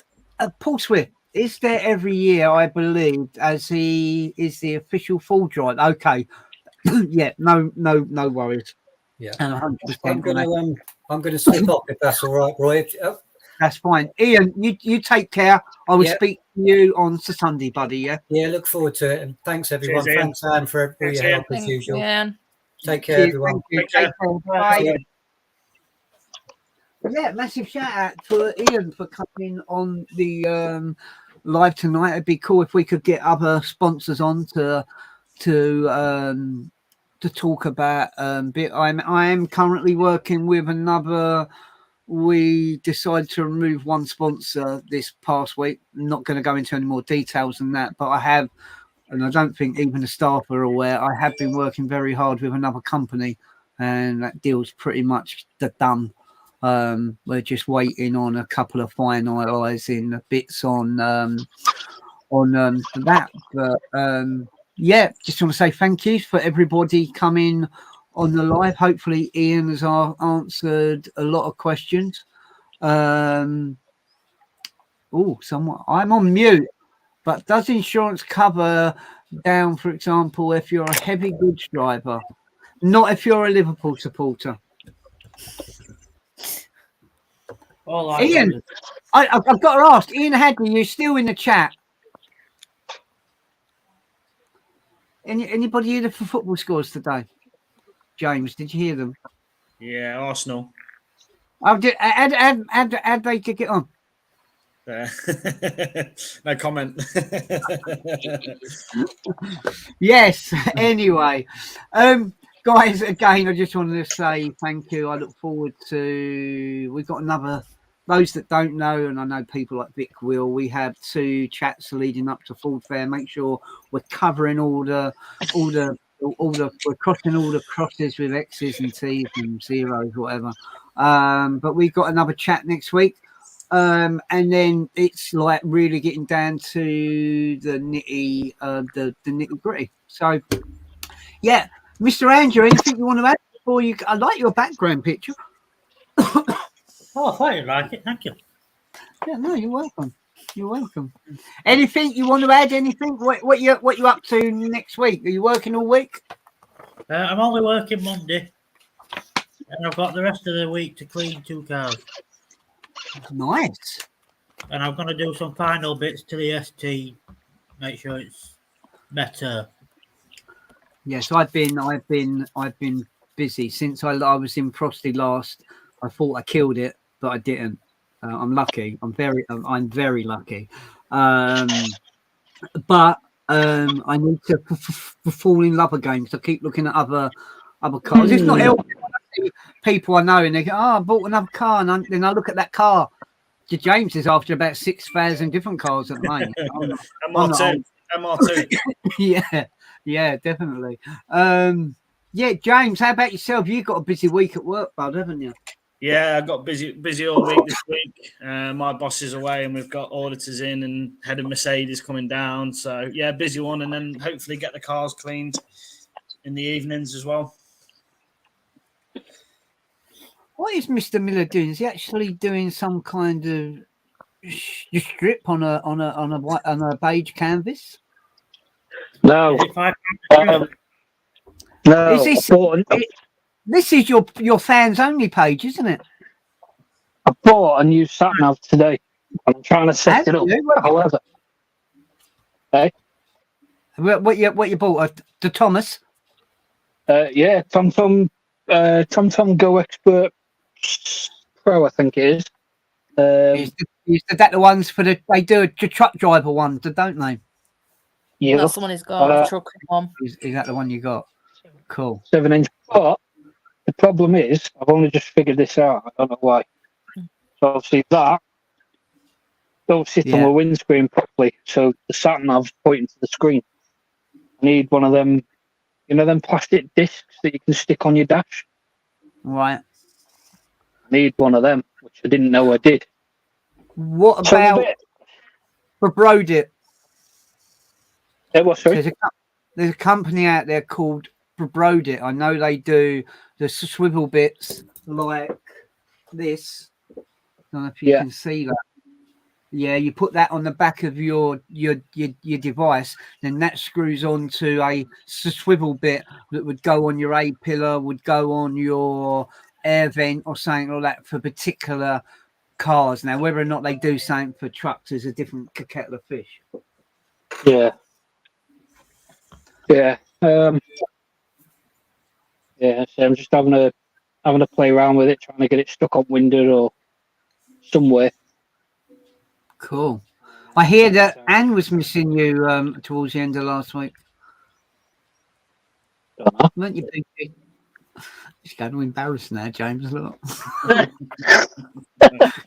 Paul Swift? Is there every year? I believe, as he is the official full drive. Okay, yeah, no worries. Yeah, And 100%. I'm gonna slip off if that's all right, Roy. That's fine. Ian, you take care. I will Yeah. speak to you on Sunday, buddy. Yeah. Yeah, look forward to it, and thanks everyone. Cheers, Ian. Thanks, Anne, for all Thanks, your Ian. help as Thanks, usual. Ian. Take care, Cheers, everyone. thank you. Take care. Bye. Yeah, massive shout out to Ian for coming on the live tonight. It'd be cool if we could get other sponsors on to talk about bit. I am currently working with another. We decided to remove one sponsor this past week. I'm not going to go into any more details than that, but I have, and I don't think even the staff are aware, I have been working very hard with another company, and that deal's pretty much done. We're just waiting on a couple of finalising bits on that. But yeah, just want to say thank you for everybody coming on the live. Hopefully Ian has answered a lot of questions. Somewhat. I'm on mute, but does insurance cover down, for example, if you're a heavy goods driver? Not if you're a Liverpool supporter. Ian, I've got to ask, Ian Hadley, you're still in the chat. Anybody hear the football scores today? James, did you hear them? Yeah, Arsenal. How'd they kick it on? No comment. Yes. Anyway, guys, again, I just wanted to say thank you. I look forward to. We've got another. Those that don't know, and I know people like Vic will. We have 2 chats leading up to Ford Fair. Make sure we're covering all the. We're crossing all the crosses with X's and T's and zeros, whatever. But we've got another chat next week. And then it's like really getting down to the nitty gritty. So yeah, Mr. Andrew, anything you want to add before you? I like your background picture. Oh, I thought you liked it. Thank you. Yeah, no, you're welcome. You're welcome. Anything you want to add? Anything? What you up to next week? Are you working all week? I'm only working Monday, and I've got the rest of the week to clean 2 cars. Nice. And I'm going to do some final bits to the ST, make sure it's better. Yes, I've been busy since I was in Frosty last. I thought I killed it, but I didn't. I'm lucky. I'm very lucky. But I need to fall in love again because I keep looking at other cars. It's not helping. see people I know and they go, "Oh, I bought another car," and then I look at that car. James is after about 6,000 different cars at the moment. I'm not MR2. yeah, definitely. Yeah, James, how about yourself? You've got a busy week at work, bud, haven't you? Yeah, I got busy all week this week. My boss is away, and we've got auditors in, and head of Mercedes coming down. So yeah, busy one, and then hopefully get the cars cleaned in the evenings as well. What is Mr. Miller doing? Is he actually doing some kind of strip on a beige canvas? No, Is it 5 no. Is this- I bought, This is your fans only page, isn't it? I bought a new sat nav today. I'm trying to set it up. However, What you bought? The Thomas? yeah, TomTom Go Expert Pro, I think it is. Is that the ones for they do the truck driver ones, don't they? Yeah, That's the one he's got. Uh, Truck one. Is that the one you got? Cool. 7-inch. But the problem is, I've only just figured this out. I don't know why. So obviously that don't sit on Yeah. the windscreen properly. So the sat nav's pointing to the screen. I need one of them, them plastic discs that you can stick on your dash. Right. I need one of them, which I didn't know I did. What So I'm a about bit- for Brodit? what, sorry? There's a company out there called Brodit. I know they do the swivel bits like this. I don't know if you Yeah. can see that. Yeah, you put that on the back of your device, then that screws onto a swivel bit that would go on your A pillar, would go on your air vent or something like that for particular cars. Now, whether or not they do something for trucks is a different kettle of fish. Yeah. Yeah. Yeah, so I'm just having a play around with it, trying to get it stuck on window or somewhere. Cool. I hear that Anne was missing you towards the end of last week. Don't know. Weren't you, Pinky? She's going to embarrass now, James. Look.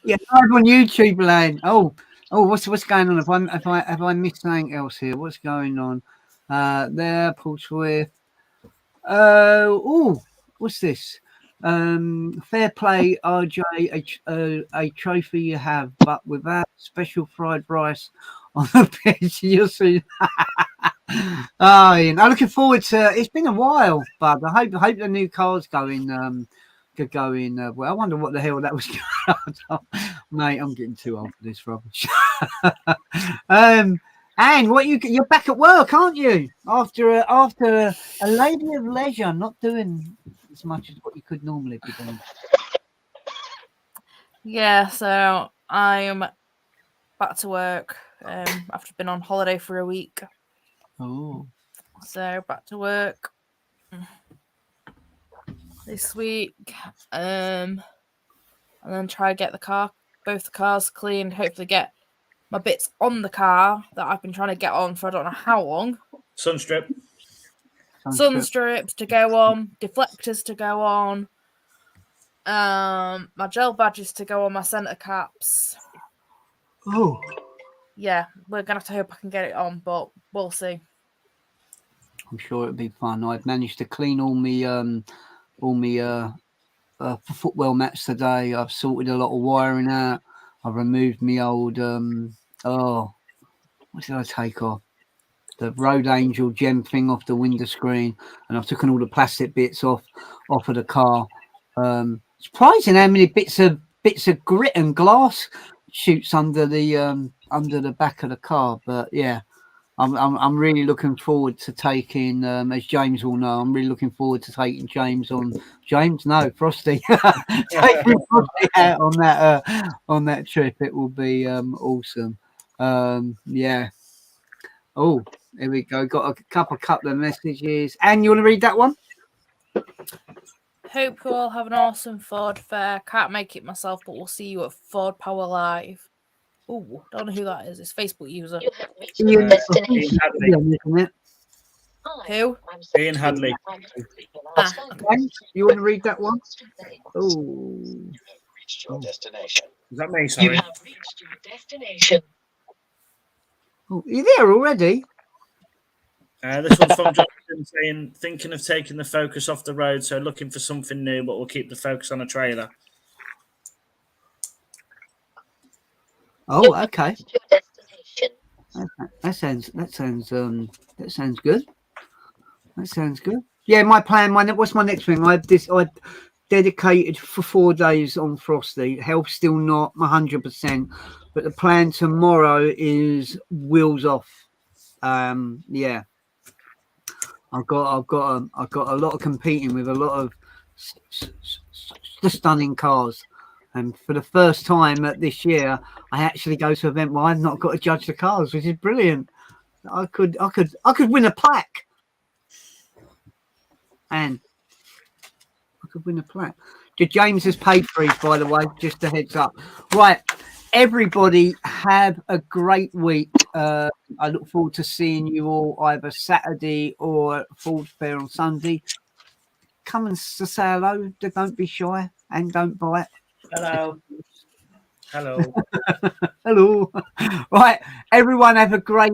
Yeah, live on YouTube, Lane. Oh, what's going on? Have I missed something else here? What's going on? There, Paul Swift. What's this? Fair play, RJ. A trophy you have, but without special fried rice on the pitch, you'll see. Oh, Ian, I'm looking forward to. It's been a while, bud. I hope the new car's going. Well, I wonder what the hell that was going on. Mate, I'm getting too old for this rubbish. And you're back at work, aren't you? After a lady of leisure, not doing as much as what you could normally be doing. Yeah, so I'm back to work after been on holiday for a week. Oh, So back to work this week, and then try to get both the cars cleaned. Hopefully, get my bits on the car that I've been trying to get on for I don't know how long. Sunstrip. Sun strips to go on, deflectors to go on, my gel badges to go on my centre caps. Oh, Yeah, we're gonna have to hope I can get it on, but we'll see. I'm sure it'll be fun. I've managed to clean all my footwell mats today. I've sorted a lot of wiring out. I've removed my old what did I take off? The Road Angel gem thing off the window screen, and I've taken all the plastic bits off of the car. Surprising how many bits of grit and glass shoots under the back of the car. But yeah, I'm really looking forward to taking, as James will know, I'm really looking forward to taking Frosty, taking Frosty out on that trip. It will be awesome. Yeah. Oh, here we go. Got a couple of messages. And you want to read that one? Hope you all have an awesome Ford fair. Can't make it myself, but we'll see you at Ford Power Live. Oh, don't know who that is. It's Facebook user. Ian, isn't it? Who? Ian Hadley. Ah, Ben, you want to read that one? Oh, Is that me? Sorry. oh, you there already? This one's from Jonathan saying, thinking of taking the focus off the road, so looking for something new, but we'll keep the focus on a trailer. Oh, okay. That sounds good. That sounds good. Yeah, my plan. What's my next thing? I dedicated for 4 days on Frosty. Health still not 100%, but the plan tomorrow is wheels off. Yeah, I've got a lot of competing with a lot of stunning cars. And for the first time this year, I actually go to an event where I've not got to judge the cars, which is brilliant. I could win a plaque, and I could win a plaque. James has paid for it, by the way. Just a heads up. Right, everybody, have a great week. I look forward to seeing you all either Saturday or Ford Fair on Sunday. Come and say hello. Don't be shy and don't bite. Hello. Hello. Hello. Right, everyone have a great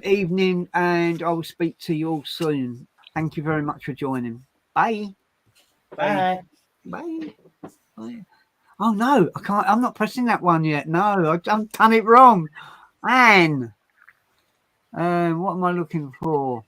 evening, and I will speak to you all soon. Thank you very much for joining. Bye. Bye. Bye. Bye. Oh no, I can't. I'm not pressing that one yet. No, I've done it wrong. And what am I looking for?